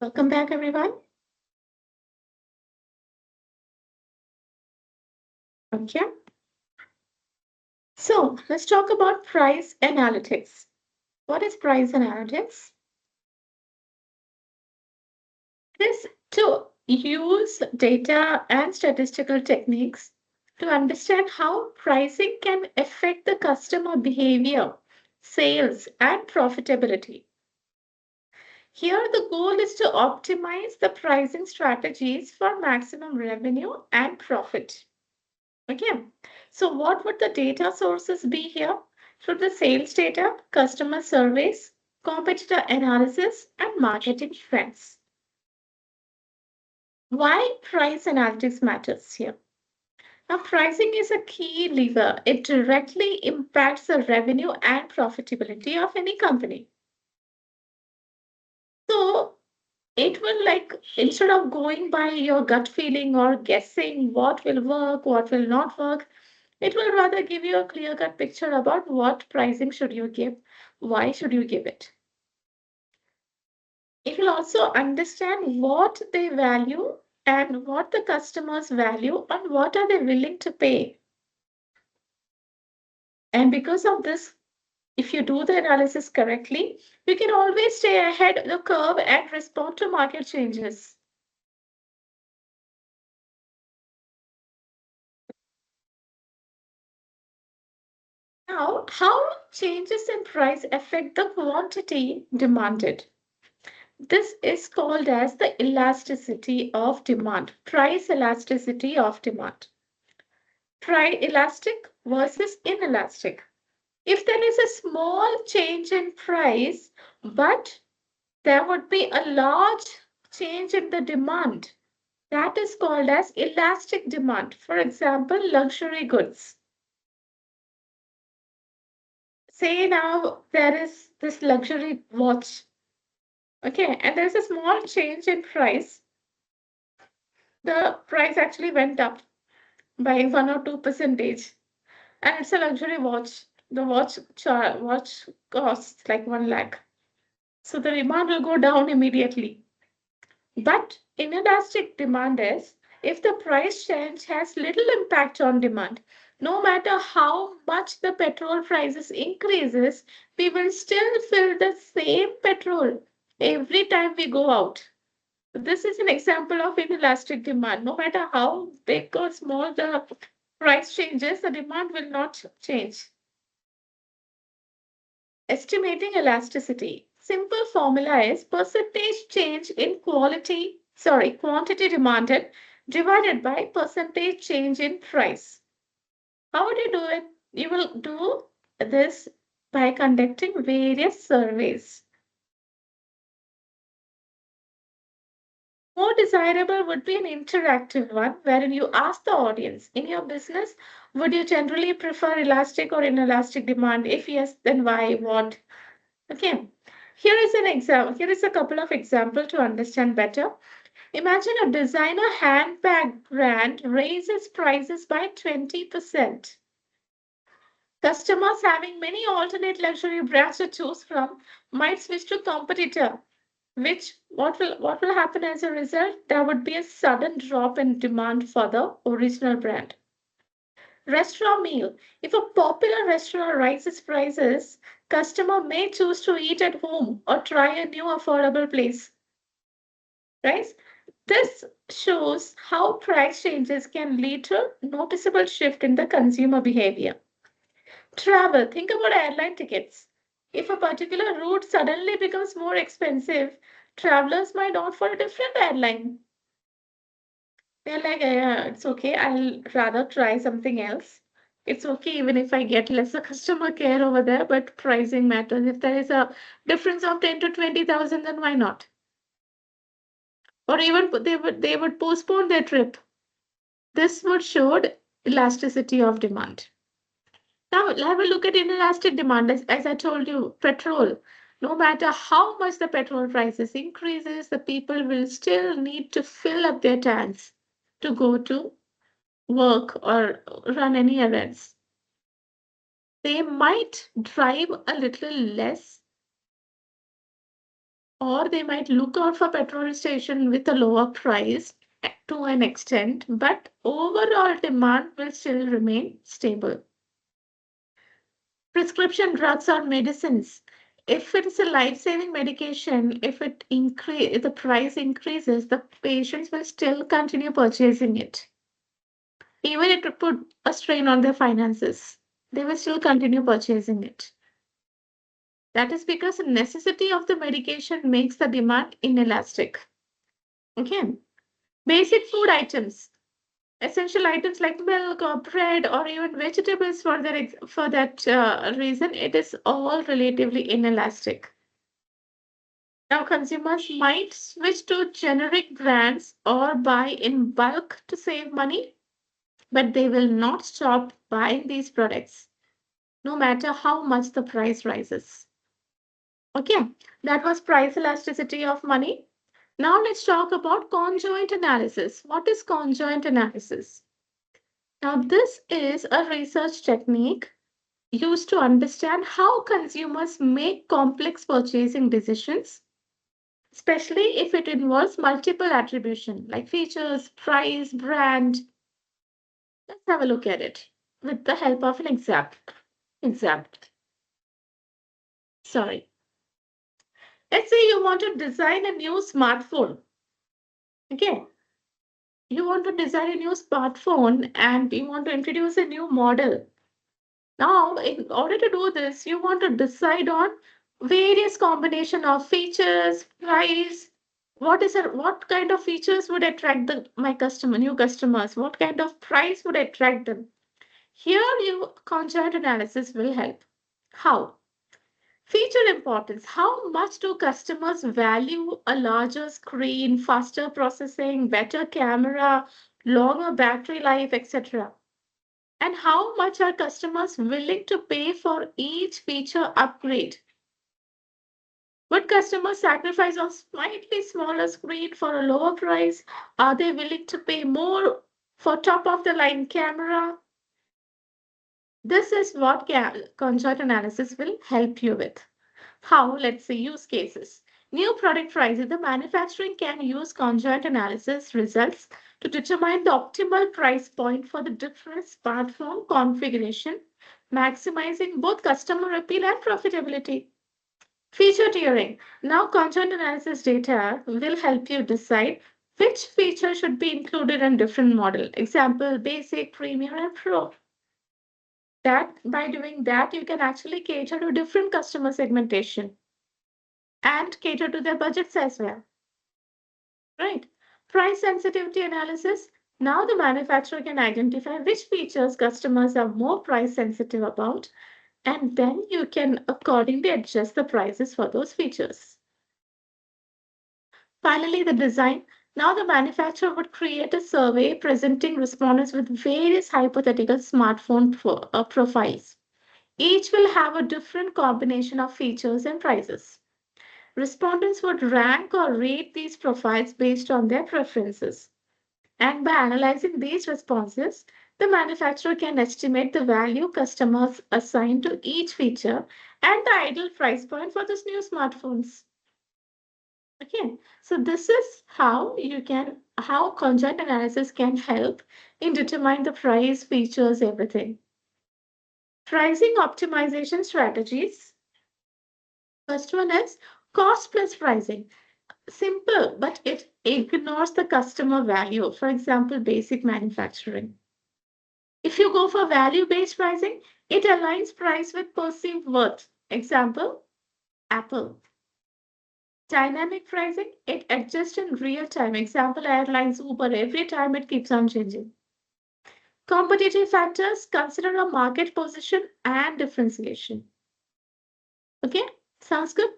Welcome back, everyone. Okay. So let's talk about price analytics. What is price analytics? It is to use data and statistical techniques to understand how pricing can affect the customer behavior, sales, and profitability. Here, the goal is to optimize the pricing strategies for maximum revenue and profit. Okay, so what would the data sources be here? Through the sales data, customer surveys, competitor analysis, and marketing trends. Why price analytics matters here? Now, pricing is a key lever. It directly impacts the revenue and profitability of any company. So, it will like instead of going by your gut feeling or guessing what will work, what will not work, it will rather give you a clear cut picture about what pricing should you give, why should you give it. It will also understand what they value and what the customers value and what are they willing to pay. And because of this, if you do the analysis correctly, you can always stay ahead of the curve and respond to market changes. Now, how changes in price affect the quantity demanded? This is called as the elasticity of demand, price elasticity of demand. Price elastic versus inelastic. If there is a small change in price, but there would be a large change in the demand, that is called as elastic demand. For example, luxury goods. Say now there is this luxury watch, okay, and there's a small change in price. The price actually went up by 1 or 2 percentage, and it's a luxury watch. The watch costs like 1 lakh, so the demand will go down immediately. But inelastic demand is if the price change has little impact on demand, no matter how much the petrol prices increases, we will still fill the same petrol every time we go out. This is an example of inelastic demand. No matter how big or small the price changes, the demand will not change. Estimating elasticity. Simple formula is percentage change in quantity demanded divided by percentage change in price. How would you do it? You will do this by conducting various surveys. More desirable would be an interactive one wherein you ask the audience in your business, would you generally prefer elastic or inelastic demand? If yes, then why? What? Okay. Here is an example. Here is a couple of examples to understand better. Imagine a designer handbag brand raises prices by 20%. Customers having many alternate luxury brands to choose from might switch to competitor, which what will happen as a result? There would be a sudden drop in demand for the original brand. Restaurant meal. If a popular restaurant raises prices, customer may choose to eat at home or try a new affordable place. Right? This shows how price changes can lead to a noticeable shift in the consumer behavior. Travel. Think about airline tickets. If a particular route suddenly becomes more expensive, travelers might opt for a different airline. They're like, yeah, it's okay. I'll rather try something else. It's okay even if I get lesser customer care over there, but pricing matters. If there is a difference of 10 to 20,000, then why not? Or even they would postpone their trip. This would show elasticity of demand. Now, have a look at inelastic demand. As I told you, petrol. No matter how much the petrol prices increases, the people will still need to fill up their tanks to go to work or run any errands. They might drive a little less or they might look out for petrol station with a lower price to an extent, but overall demand will still remain stable. Prescription drugs or medicines. If it is a life-saving medication, if the price increases, the patients will still continue purchasing it. Even if it put a strain on their finances, they will still continue purchasing it. That is because the necessity of the medication makes the demand inelastic. Okay. Basic food items, essential items like milk or bread or even vegetables for that reason, it is all relatively inelastic. Now, consumers might switch to generic brands or buy in bulk to save money, but they will not stop buying these products, no matter how much the price rises. Okay, that was price elasticity of money. Now, let's talk about conjoint analysis. What is conjoint analysis? Now, this is a research technique used to understand how consumers make complex purchasing decisions, especially if it involves multiple attribution like features, price, brand. Let's have a look at it with the help of an example. Example. Sorry. Let's say you want to design a new smartphone. Okay. You want to design a new smartphone and you want to introduce a new model. Now, in order to do this, you want to decide on various combination of features, price, what kind of features would attract new customers, what kind of price would attract them. Here, you conjoint analysis will help. How? Feature importance. How much do customers value a larger screen, faster processing, better camera, longer battery life, etc.? And how much are customers willing to pay for each feature upgrade? Would customers sacrifice a slightly smaller screen for a lower price? Are they willing to pay more for top of the line camera? This is what conjoint analysis will help you with. How? Let's say use cases. New product prices. The manufacturing can use conjoint analysis results to determine the optimal price point for the different smartphone configuration, maximizing both customer appeal and profitability. Feature tiering. Now, conjoint analysis data will help you decide which feature should be included in different model. Example, basic, premium, and pro. That by doing that, you can actually cater to different customer segmentation and cater to their budgets as well, right? Price sensitivity analysis. Now the manufacturer can identify which features customers are more price sensitive about, and then you can accordingly adjust the prices for those features. Finally, the design. Now the manufacturer would create a survey presenting respondents with various hypothetical smartphone profiles. Each will have a different combination of features and prices. Respondents would rank or rate these profiles based on their preferences. And by analyzing these responses, the manufacturer can estimate the value customers assign to each feature and the ideal price point for these new smartphones. Okay, so this is how conjoint analysis can help in determine the price, features, everything. Pricing optimization strategies. First one is cost plus pricing. Simple, but it ignores the customer value. For example, basic manufacturing. If you go for value-based pricing, it aligns price with perceived worth. Example, Apple. Dynamic pricing, it adjusts in real time. Example, airlines, Uber, every time it keeps on changing. Competitive factors, consider a market position and differentiation. Okay, sounds good?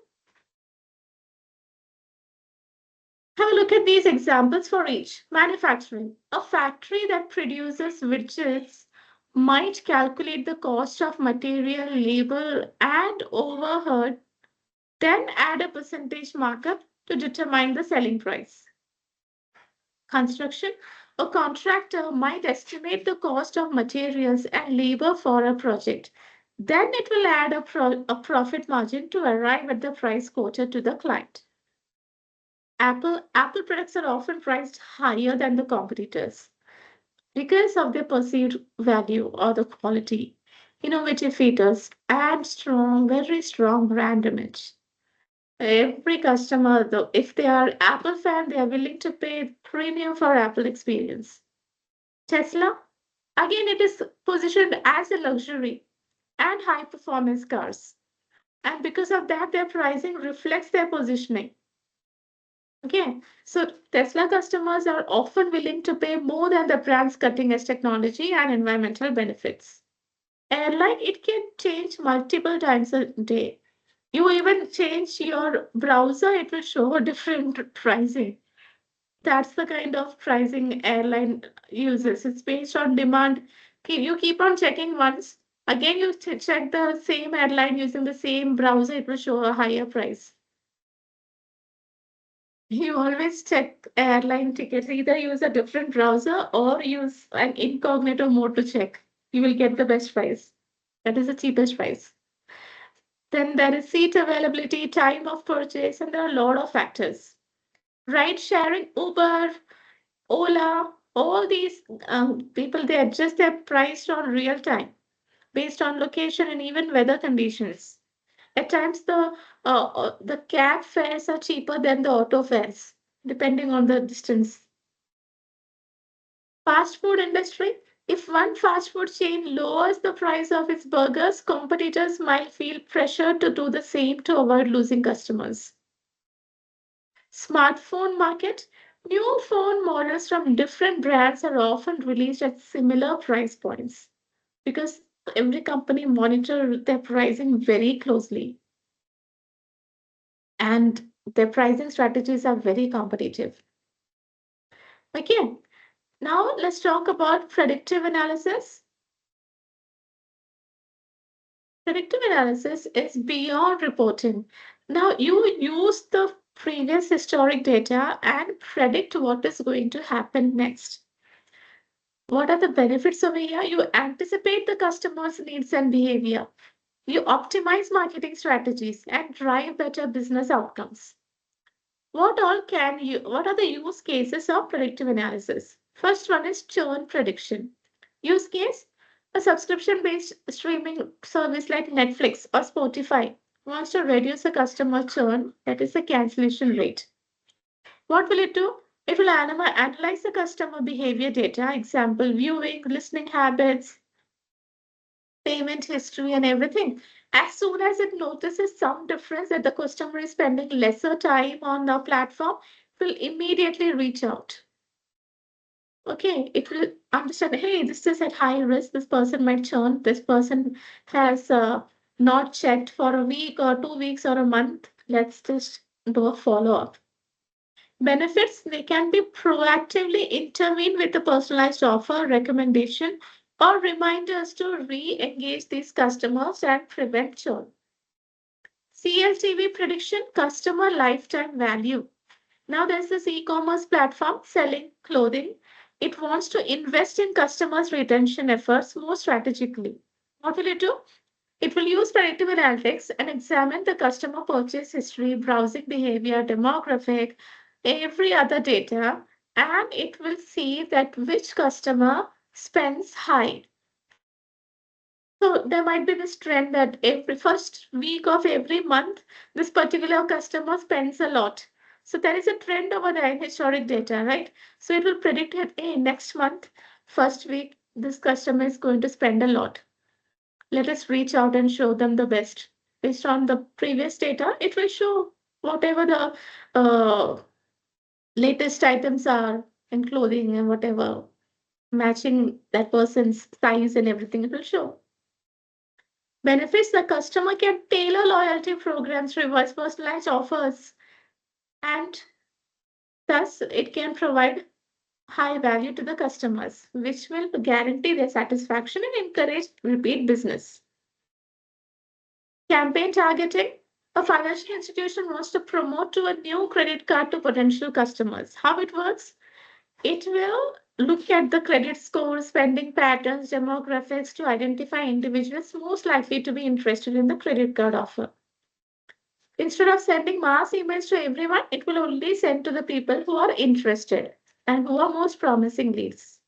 Have a look at these examples for each. Manufacturing. A factory that produces widgets might calculate the cost of material, labor, and overhead, then add a percentage markup to determine the selling price. Construction. A contractor might estimate the cost of materials and labor for a project. Then it will add a profit margin to arrive at the price quoted to the client. Apple products are often priced higher than the competitors because of their perceived value or the quality. Innovative features and very strong brand image. Every customer, though, if they are Apple fan, they are willing to pay premium for Apple experience. Tesla, again, it is positioned as a luxury and high performance cars. And because of that, their pricing reflects their positioning. Okay, so Tesla customers are often willing to pay more than the brand's cutting edge technology and environmental benefits. Airline, it can change multiple times a day. You even change your browser, it will show a different pricing. That's the kind of pricing airline uses. It's based on demand. You keep on checking once. Again, you check the same airline using the same browser, it will show a higher price. You always check airline tickets. Either use a different browser or use an incognito mode to check. You will get the best price. That is the cheapest price. Then there is seat availability, time of purchase, and there are a lot of factors. Ride sharing, Uber, Ola, all these people, they adjust their price on real time based on location and even weather conditions. At times, the cab fares are cheaper than the auto fares, depending on the distance. Fast food industry. If one fast food chain lowers the price of its burgers, competitors might feel pressure to do the same to avoid losing customers. Smartphone market. New phone models from different brands are often released at similar price points because every company monitor their pricing very closely and their pricing strategies are very competitive. Okay, now let's talk about predictive analysis. Predictive analysis is beyond reporting. Now you use the previous historic data and predict what is going to happen next. What are the benefits over here? You anticipate the customer's needs and behavior. You optimize marketing strategies and drive better business outcomes. What are the use cases of predictive analysis? First one is churn prediction. Use case, a subscription-based streaming service like Netflix or Spotify wants to reduce the customer churn, that is the cancellation rate. What will it do? It will analyze the customer behavior data, example, viewing, listening habits, payment history, and everything. As soon as it notices some difference that the customer is spending lesser time on the platform, it will immediately reach out. Okay, it will understand, hey, this is at high risk. This person might churn. This person has not checked for a week or 2 weeks or a month. Let's just do a follow up. Benefits, they can be proactively intervene with a personalized offer, recommendation, or reminders to re-engage these customers and prevent churn. CLTV prediction, customer lifetime value. Now there's this e-commerce platform selling clothing. It wants to invest in customers' retention efforts more strategically. What will it do? It will use predictive analytics and examine the customer purchase history, browsing behavior, demographic, every other data, and it will see that which customer spends high. So there might be this trend that every first week of every month, this particular customer spends a lot. So there is a trend over there in historic data, right? So it will predict that, hey, next month, first week, this customer is going to spend a lot. Let us reach out and show them the best. Based on the previous data, it will show whatever the latest items are in clothing and whatever matching that person's size and everything, it will show. Benefits, the customer can tailor loyalty programs, rewards, personalized offers, and thus it can provide high value to the customers, which will guarantee their satisfaction and encourage repeat business. Campaign targeting. A financial institution wants to promote to a new credit card to potential customers. How it works? It will look at the credit score, spending patterns, demographics to identify individuals most likely to be interested in the credit card offer. Instead of sending mass emails to everyone, it will only send to the people who are interested and who are most promising leads.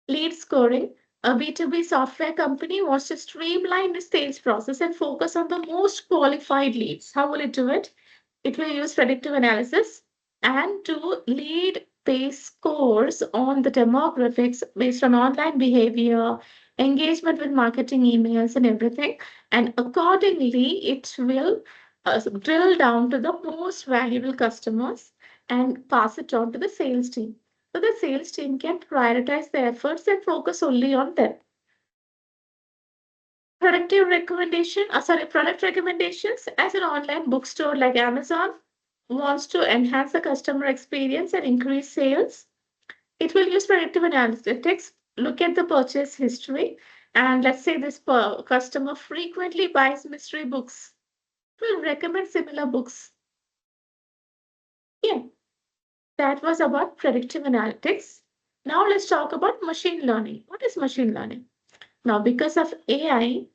Lead scoring. A B2B software company wants to streamline the sales process and focus on the most qualified leads. How will it do it? It will use predictive analysis and do lead based scores on the demographics based on online behavior, engagement with marketing emails, and everything. And accordingly, it will drill down to the most valuable customers and pass it on to the sales team. So the sales team can prioritize their efforts and focus only on them. Product recommendations as an online bookstore like Amazon wants to enhance the customer experience and increase sales. It will use predictive analytics, look at the purchase history, and let's say this customer frequently buys mystery books. It will recommend similar books. Yeah, that was about predictive analytics. Now let's talk about machine learning. What is machine learning? Now, because of AI,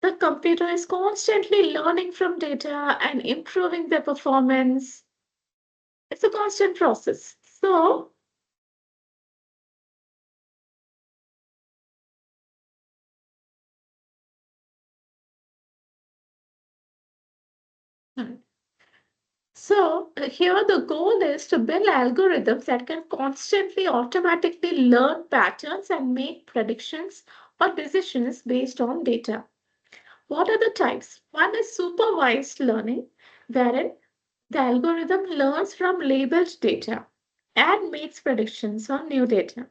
the computer is constantly learning from data and improving their performance. It's a constant process. So, here the goal is to build algorithms that can constantly automatically learn patterns and make predictions or decisions based on data. What are the types? One is supervised learning, wherein the algorithm learns from labeled data and makes predictions on new data.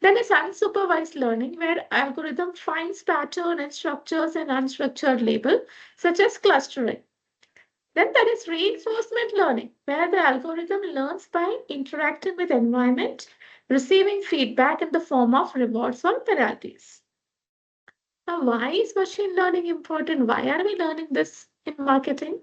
Then is unsupervised learning, where algorithm finds pattern and structures in unstructured label, such as clustering. Then there is reinforcement learning, where the algorithm learns by interacting with environment, receiving feedback in the form of rewards or penalties. Now, why is machine learning important? Why are we learning this in marketing?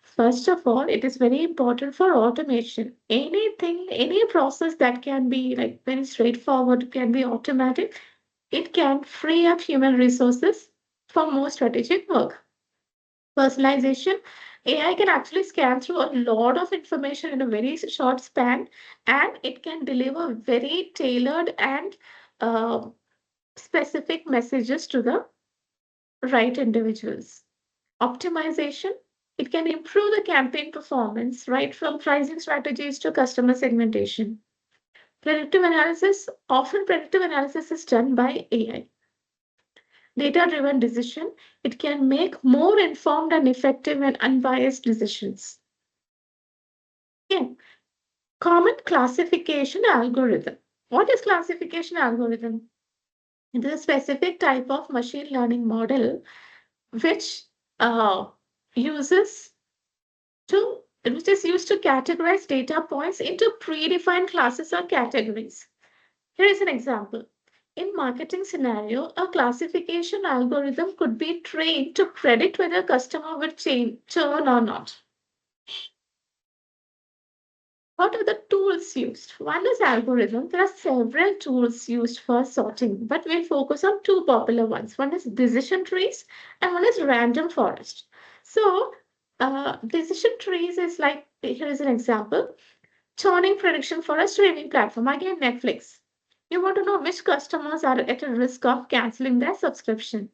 First of all, it is very important for automation. Anything, any process that can be like very straightforward, can be automatic, it can free up human resources for more strategic work. Personalization, AI can actually scan through a lot of information in a very short span, and it can deliver very tailored and uh, specific messages to the right individuals. Optimization, it can improve the campaign performance, right from pricing strategies to customer segmentation. Predictive analysis, often predictive analysis is done by AI. Data-driven decision, it can make more informed and effective and unbiased decisions. Again, common classification algorithm. What is classification algorithm? It is a specific type of machine learning model which uses which is used to categorize data points into predefined classes or categories. Here is an example. In marketing scenario, a classification algorithm could be trained to predict whether a customer will churn or not. What are the tools used? One is algorithm. There are several tools used for sorting, but we'll focus on two popular ones. One is decision trees and one is random forest. So, decision trees is like, here is an example. Churning prediction for a streaming platform. Again, Netflix. You want to know which customers are at a risk of canceling their subscription.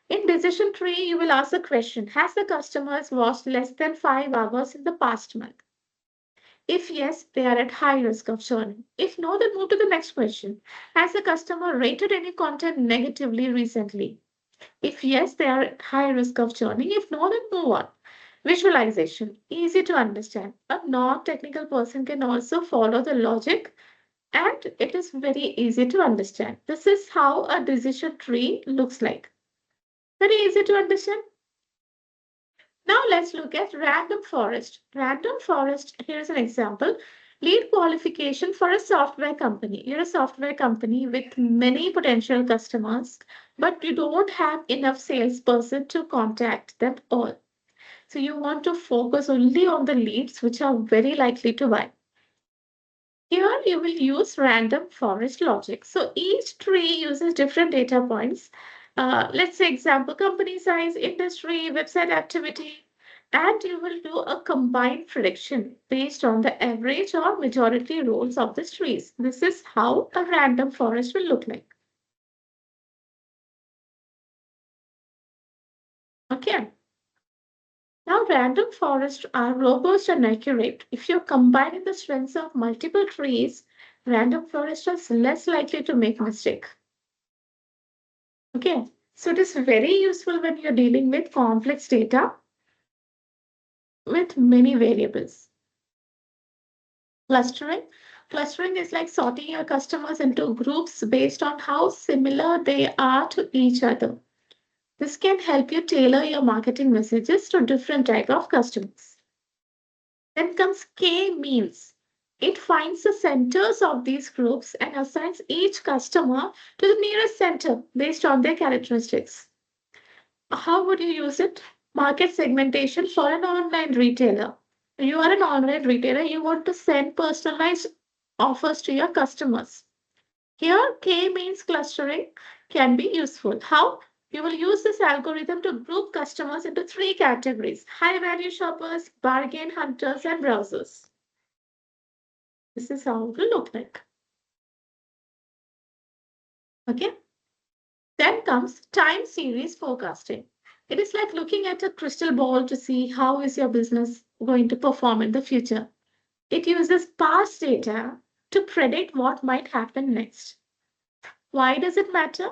In decision tree, you will ask the question, has the customers watched less than 5 hours in the past month? If yes, they are at high risk of churning. If no, then move to the next question. Has the customer rated any content negatively recently? If yes, they are at high risk of churning. If no, then move on. Visualization, easy to understand. A non-technical person can also follow the logic and it is very easy to understand. This is how a decision tree looks like. Very easy to understand. Now let's look at random forest. Random forest, here's an example. Lead qualification for a software company. You're a software company with many potential customers, but you don't have enough salesperson to contact them all. So you want to focus only on the leads which are very likely to buy. Here you will use random forest logic. So each tree uses different data points Let's say example, company size, industry, website activity, and you will do a combined prediction based on the average or majority roles of the trees. This is how a random forest will look like. Okay. Now, random forests are robust and accurate. If you're combining the strengths of multiple trees, random forests are less likely to make mistake. Okay. So it is very useful when you're dealing with complex data with many variables. Clustering. Clustering is like sorting your customers into groups based on how similar they are to each other. This can help you tailor your marketing messages to different type of customers. Then comes K-means. It finds the centers of these groups and assigns each customer to the nearest center based on their characteristics. How would you use it? Market segmentation for an online retailer. You are an online retailer, you want to send personalized offers to your customers. Here, K means clustering can be useful. How? You will use this algorithm to group customers into three categories: high value shoppers, bargain hunters, and browsers. This is how it will look like. Okay. Then comes time series forecasting. It is like looking at a crystal ball to see how is your business going to perform in the future. It uses past data to predict what might happen next. Why does it matter?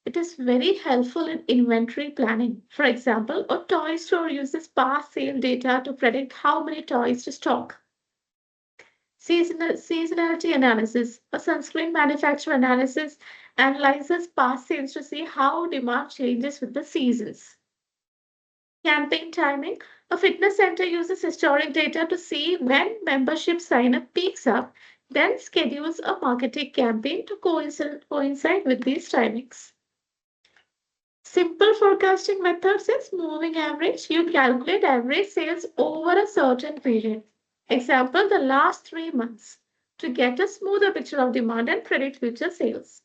It is very helpful in inventory planning. For example, a toy store uses past sale data to predict how many toys to stock. Seasonality analysis. A sunscreen manufacturer analysis analyzes past sales to see how demand changes with the seasons. Campaign timing. A fitness center uses historic data to see when membership sign up peaks up, then schedules a marketing campaign to coincide with these timings. Simple forecasting methods is moving average. You calculate average sales over a certain period. Example, the last 3 months to get a smoother picture of demand and predict future sales.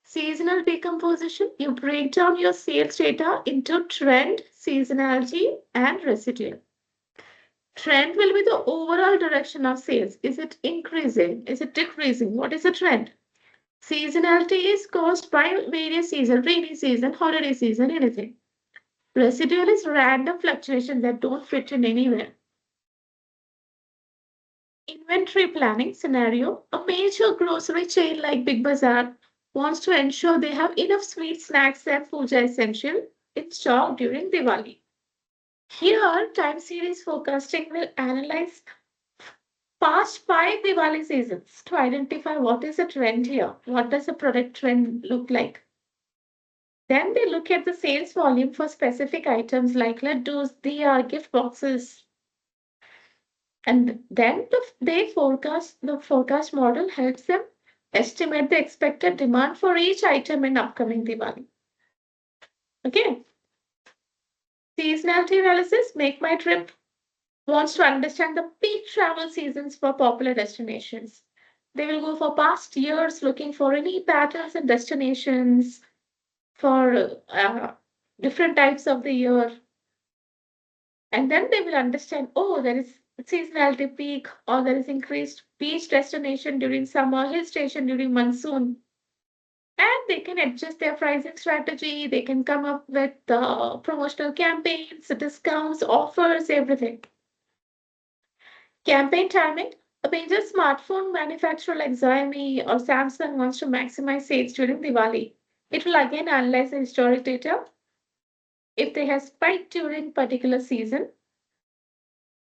Seasonal decomposition, you break down your sales data into trend, seasonality, and residual. Trend will be the overall direction of sales. Is it increasing? Is it decreasing? What is the trend? Seasonality is caused by various seasons, rainy season, holiday season, anything. Residual is random fluctuations that don't fit in anywhere. Inventory planning scenario. A major grocery chain like Big Bazaar wants to ensure they have enough sweet snacks and puja essential in stock during Diwali. Here, time series forecasting will analyze past 5 Diwali seasons to identify what is the trend here. What does the product trend look like? Then they look at the sales volume for specific items like laddus, diya, gift boxes. And then the forecast model helps them estimate the expected demand for each item in upcoming Diwali. Okay. Seasonality analysis, Make My Trip wants to understand the peak travel seasons for popular destinations. They will go for past years looking for any patterns and destinations for different types of the year. And then they will understand, oh, there is seasonality peak or there is increased beach destination during summer, hill station during monsoon. And they can adjust their pricing strategy. They can come up with promotional campaigns, discounts, offers, everything. Campaign timing. A major smartphone manufacturer like Xiaomi or Samsung wants to maximize sales during Diwali. It will again analyze the historic data. If they have spiked during particular season,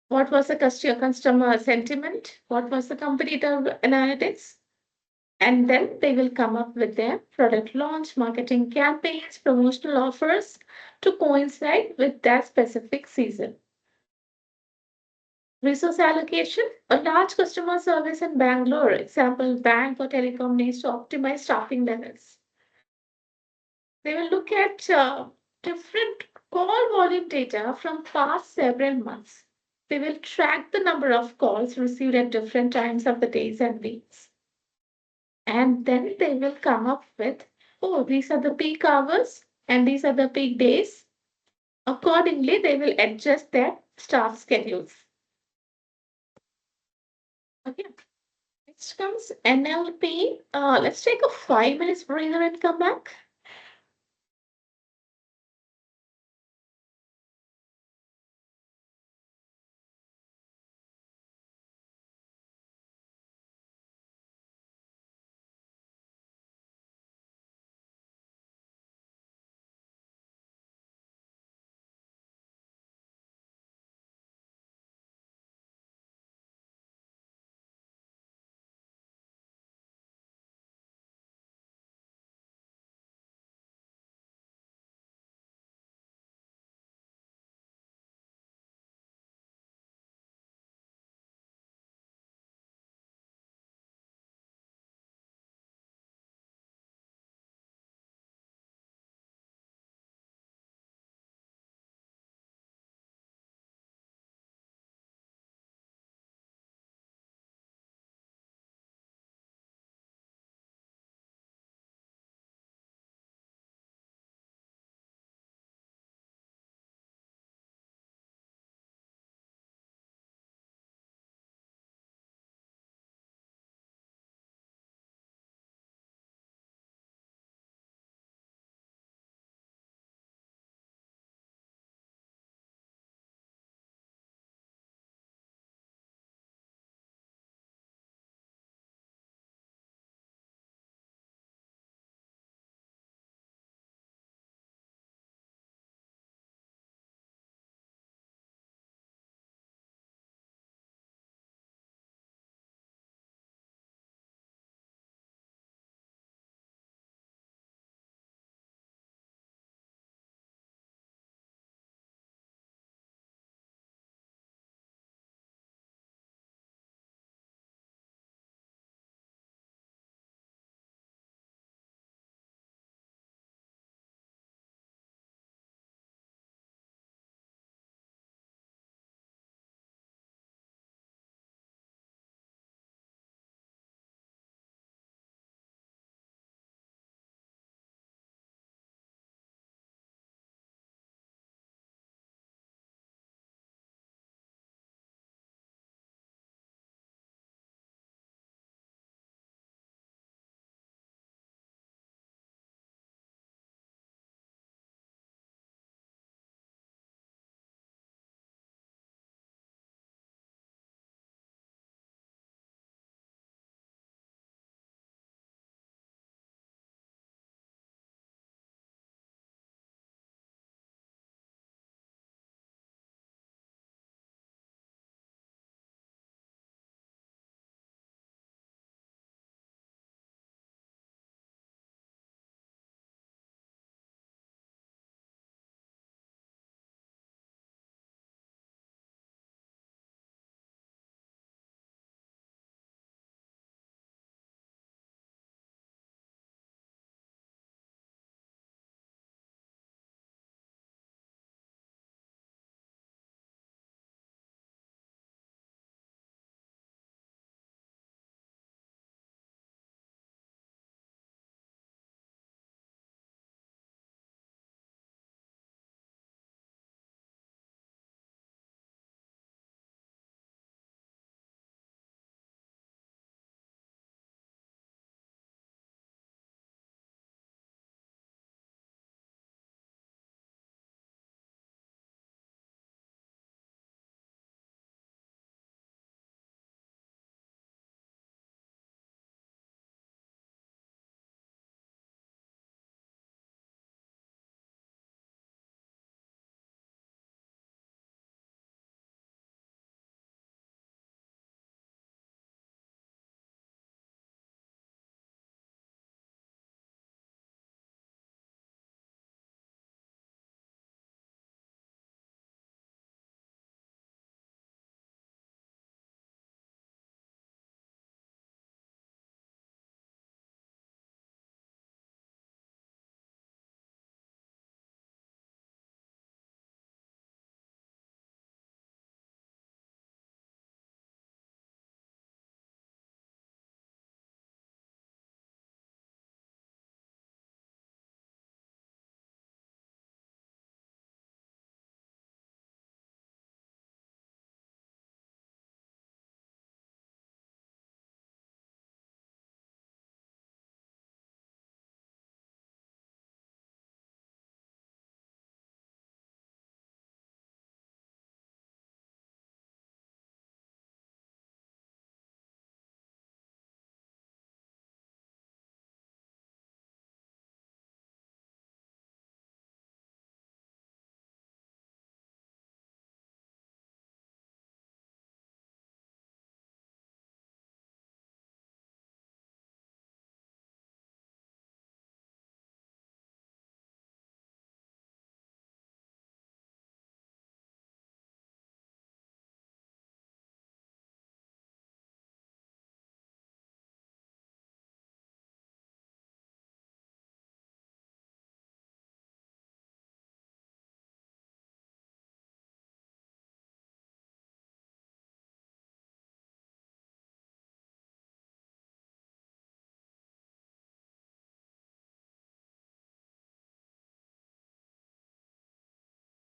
what was the customer sentiment? What was the competitor analytics? And then they will come up with their product launch, marketing campaigns, promotional offers to coincide with that specific season. Resource allocation, a large customer service in Bangalore, example, bank or telecom needs to optimize staffing levels. They will look at different call volume data from past several months. They will track the number of calls received at different times of the days and weeks. And then they will come up with, oh, these are the peak hours and these are the peak days. Accordingly, they will adjust their staff schedules. Okay. Next comes NLP. Let's take a 5 minutes breather and come back.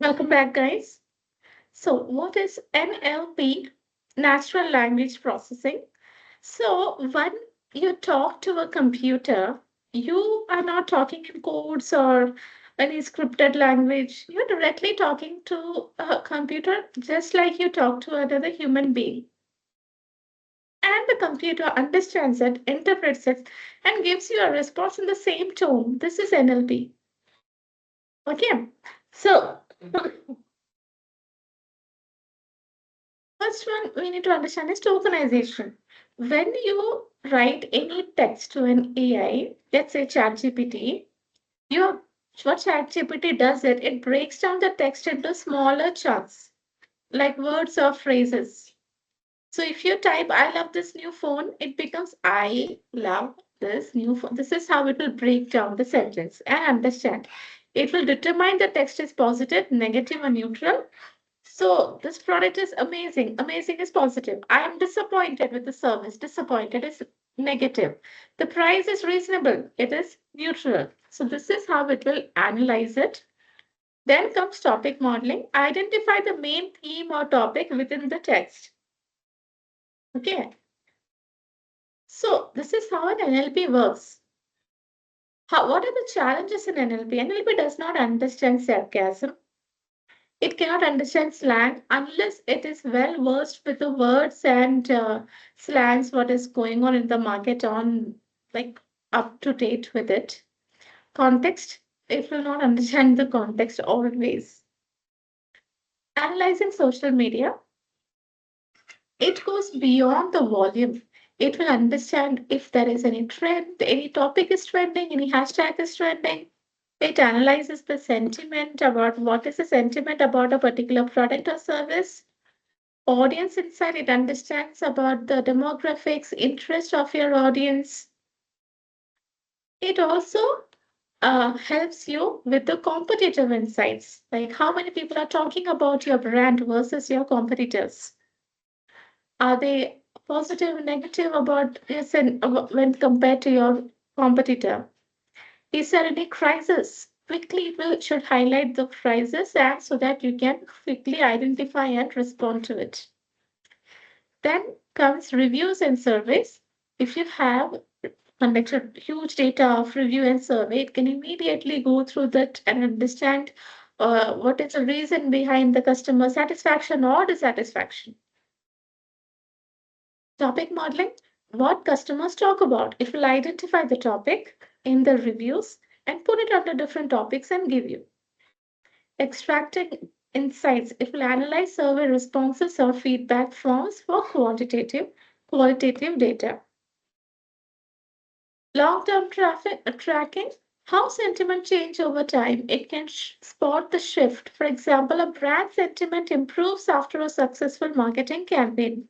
Welcome back, guys. So, what is NLP? Natural language processing. So, when you talk to a computer, you are not talking in codes or any scripted language. You're directly talking to a computer just like you talk to another human being. And the computer understands it, interprets it, and gives you a response in the same tone. This is NLP. Okay. So, first one we need to understand is tokenization. When you write any text to an AI, let's say ChatGPT, you what ChatGPT does it breaks down the text into smaller chunks, like words or phrases. So if you type "I love this new phone," it becomes "I love this new phone." This is how it will break down the sentence and understand. It will determine the text is positive, negative, or neutral. So this product is amazing. Amazing is positive. I am disappointed with the service. Disappointed is negative. The price is reasonable. It is neutral. So this is how it will analyze it. Then comes topic modeling. Identify the main theme or topic within the text. Okay. So this is how an NLP works. What are the challenges in NLP? NLP does not understand sarcasm. It cannot understand slang unless it is well versed with the words and slangs, what is going on in the market on like up to date with it. Context, it will not understand the context always. Analyzing social media, it goes beyond the volume. It will understand if there is any trend, any topic is trending, any hashtag is trending. It analyzes the sentiment about what is the sentiment about a particular product or service. Audience insight, it understands about the demographics, interest of your audience. It also helps you with the competitive insights, like how many people are talking about your brand versus your competitors. Are they positive, negative about yes, and when compared to your competitor? Is there any crisis? Quickly, it will should highlight the crisis and so that you can quickly identify and respond to it. Then comes reviews and surveys. If you have conducted huge data of review and survey, it can immediately go through that and understand what is the reason behind the customer satisfaction or dissatisfaction. Topic modeling, what customers talk about. It will identify the topic in the reviews and put it under different topics and give you. Extracting insights, it will analyze survey responses or feedback forms for qualitative data. Long-term traffic tracking, how sentiment change over time. It can spot the shift. For example, a brand sentiment improves after a successful marketing campaign.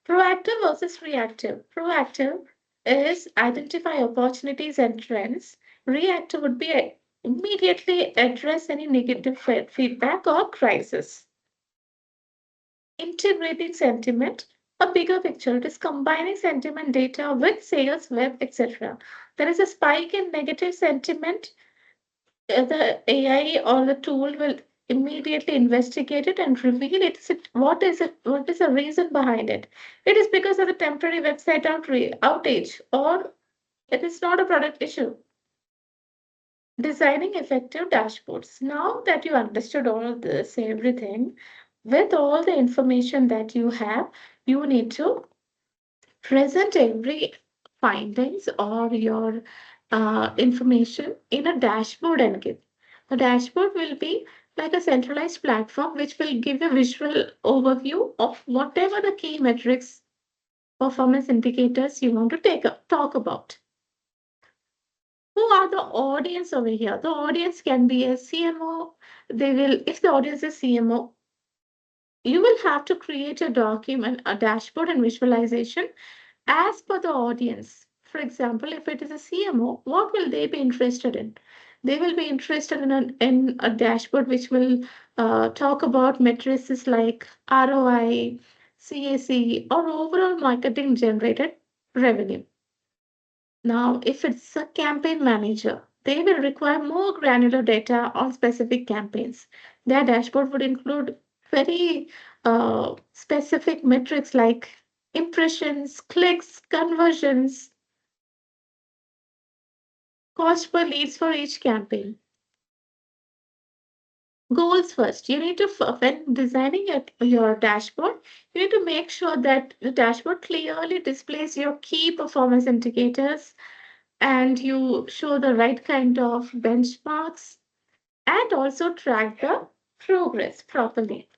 Proactive versus reactive. Proactive is identify opportunities and trends. Reactive would be immediately address any negative feedback or crisis. Integrating sentiment, a bigger picture. It is combining sentiment data with sales, web, etc. There is a spike in negative sentiment, the AI or the tool will immediately investigate it and reveal what is the reason behind it. It is because of the temporary website outage, or it is not a product issue. Designing effective dashboards. Now that you understood all this, everything, with all the information that you have, you need to present every findings or your information in a dashboard and give. The dashboard will be like a centralized platform which will give a visual overview of whatever the key metrics, performance indicators you want to talk about. Who are the audience over here? The audience can be a CMO. They will, if the audience is CMO, you will have to create a document, a dashboard and visualization as per the audience. For example, if it is a CMO, what will they be interested in? They will be interested in a dashboard which will talk about metrics like ROI, CAC, or overall marketing generated revenue. Now, if it's a campaign manager, They will require more granular data on specific campaigns. Their dashboard would include very specific metrics like impressions, clicks, conversions, cost per leads for each campaign. Goals first. You need to, when designing your dashboard, you need to make sure that the dashboard clearly displays your key performance indicators and you show the right kind of benchmarks and also track the progress properly.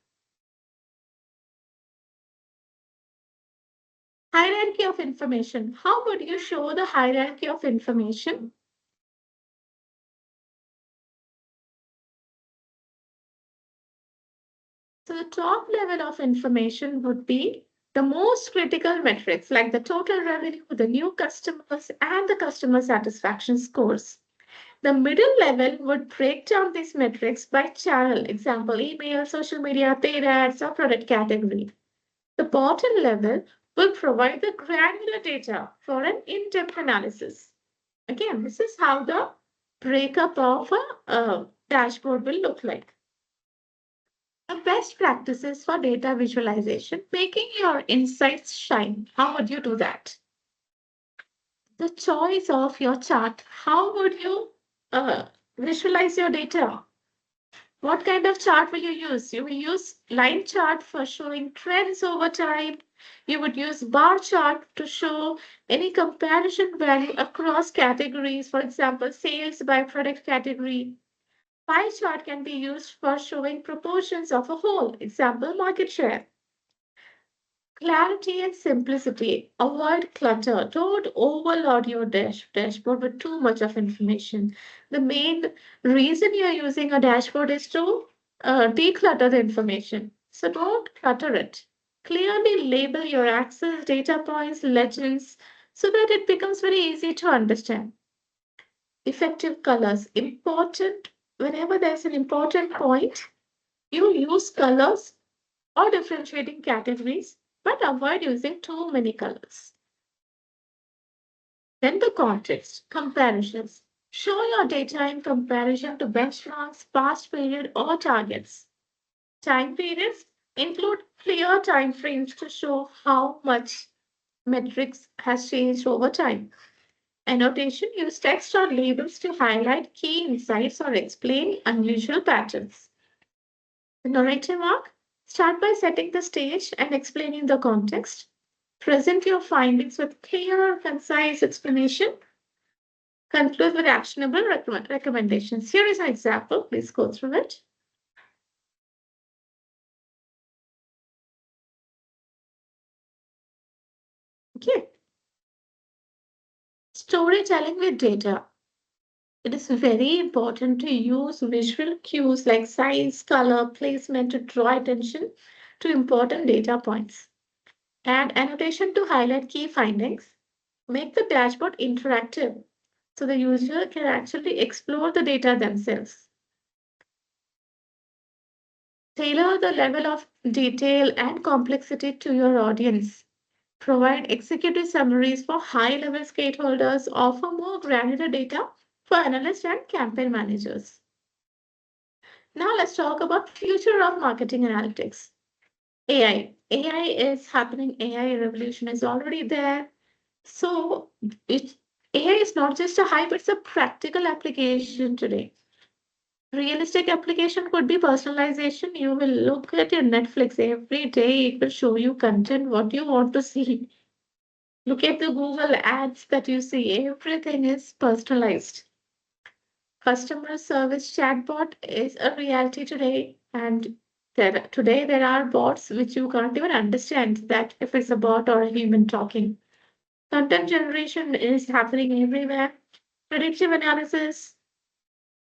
Hierarchy of information. How would you show the hierarchy of information? So the top level of information would be the most critical metrics like the total revenue, the new customers, and the customer satisfaction scores. The middle level would break down these metrics by channel, example, email, social media, paid ads, or product category. The bottom level will provide the granular data for an in-depth analysis. Again, this is how the breakup of a dashboard will look like. The best practices for data visualization, making your insights shine. How would you do that? The choice of your chart. How would you uh, visualize your data? What kind of chart will you use? You will use line chart for showing trends over time. You would use bar chart to show any comparison value across categories, for example, sales by product category. Pie chart can be used for showing proportions of a whole, example, market share. Clarity and simplicity. Avoid clutter. Don't overload your dashboard with too much of information. The main reason you're using a dashboard is to declutter the information. So don't clutter it. Clearly label your access, data points, legends, so that it becomes very easy to understand. Effective colors. Important. Whenever there's an important point, you use colors or differentiating categories, but avoid using too many colors. Then the context, comparisons. Show your data in comparison to benchmarks, past period, or targets. Time periods include clear time frames to show how much metrics has changed over time. Annotation use text or labels to highlight key insights or explain unusual patterns. The narrative arc start by setting the stage and explaining the context. Present your findings with clear, concise explanation. Conclude with actionable recommendations. Here is an example. Please go through it. Okay. Storytelling with data. It is very important to use visual cues like size, color, placement to draw attention to important data points. Add annotation to highlight key findings. Make the dashboard interactive so the user can actually explore the data themselves. Tailor the level of detail and complexity to your audience. Provide executive summaries for high-level stakeholders. Offer more granular data for analysts and campaign managers. Now let's talk about future of marketing analytics. AI. AI is happening. AI revolution is already there. So it, AI is not just a hype, it's a practical application today. Realistic application could be personalization. You will look at your Netflix every day, it will show you content what you want to see. Look at the Google ads that you see, everything is personalized. Customer service chatbot is a reality today, and today there are bots which you can't even understand that if it's a bot or a human talking. Content generation is happening everywhere. Predictive analysis,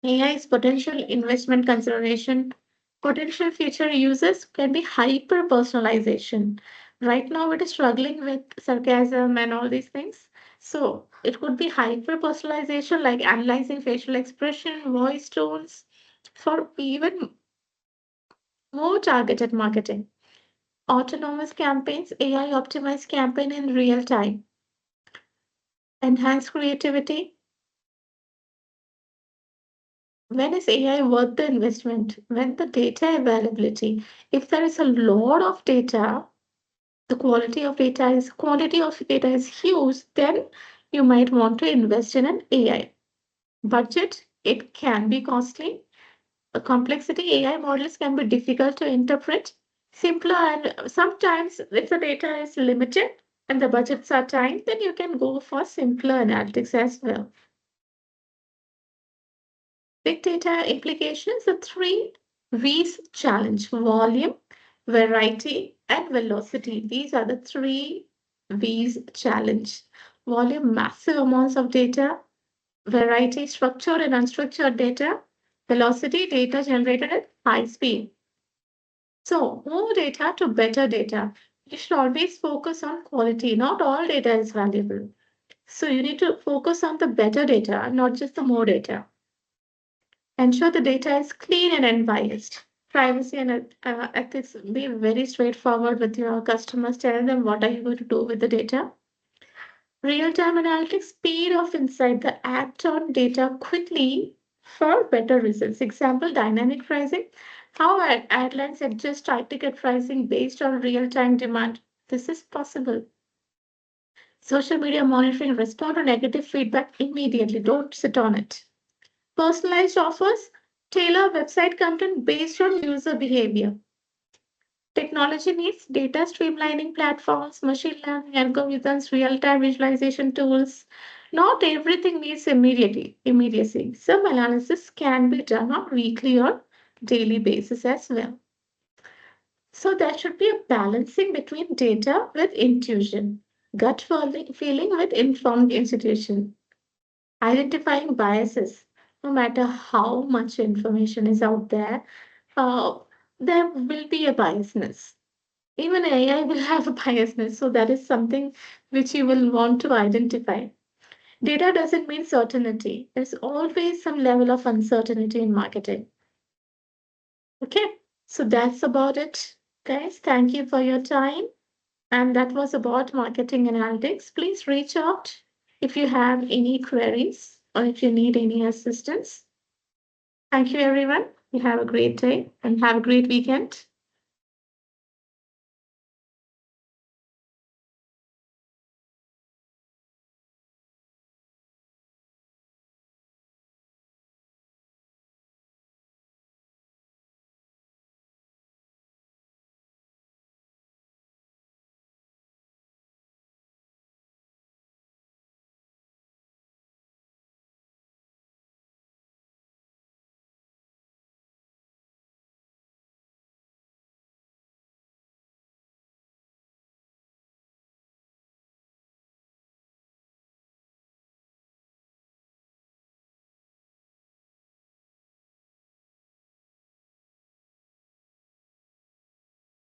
AI's potential investment consideration, potential future uses can be hyper personalization. Right now, it is struggling with sarcasm and all these things. So, it could be hyper personalization, like analyzing facial expression, voice tones, for even more targeted marketing. Autonomous campaigns, AI optimized campaign in real time, enhance creativity, When is AI worth the investment? When the data availability, if there is a lot of data, the quality of data is huge, then you might want to invest in an AI. Budget, it can be costly. A complexity, AI models can be difficult to interpret. Simpler, and sometimes if the data is limited and the budgets are tight, then you can go for simpler analytics as well. Big data implications, the three V's challenge: volume, variety, and velocity. These are the three V's challenge. Volume, massive amounts of data; variety, structured and unstructured data; velocity, data generated at high speed. So, more data to better data. You should always focus on quality. Not all data is valuable. So, you need to focus on the better data, not just the more data. Ensure the data is clean and unbiased. Privacy and ethics, be very straightforward with your customers. Tell them what are you going to do with the data. Real-time analytics, speed of insight, the act on data quickly for better results. Example, dynamic pricing. How airlines adjust ticket pricing based on real-time demand. This is possible. Social media monitoring, respond to negative feedback immediately. Don't sit on it. Personalized offers, tailor website content based on user behavior. Technology needs data streamlining platforms, machine learning algorithms, real-time visualization tools. Not everything needs immediacy. Some analysis can be done on weekly or daily basis as well. So there should be a balancing between data with intuition, feeling with informed institution. Identifying biases, no matter how much information is out there, uh, there will be a biasness. Even AI will have a biasness, so that is something which you will want to identify. Data doesn't mean certainty. There's always some level of uncertainty in marketing. Okay, so that's about it, guys. Thank you for your time. And that was about marketing analytics. Please reach out if you have any queries or if you need any assistance. Thank you, everyone. You have a great day and have a great weekend.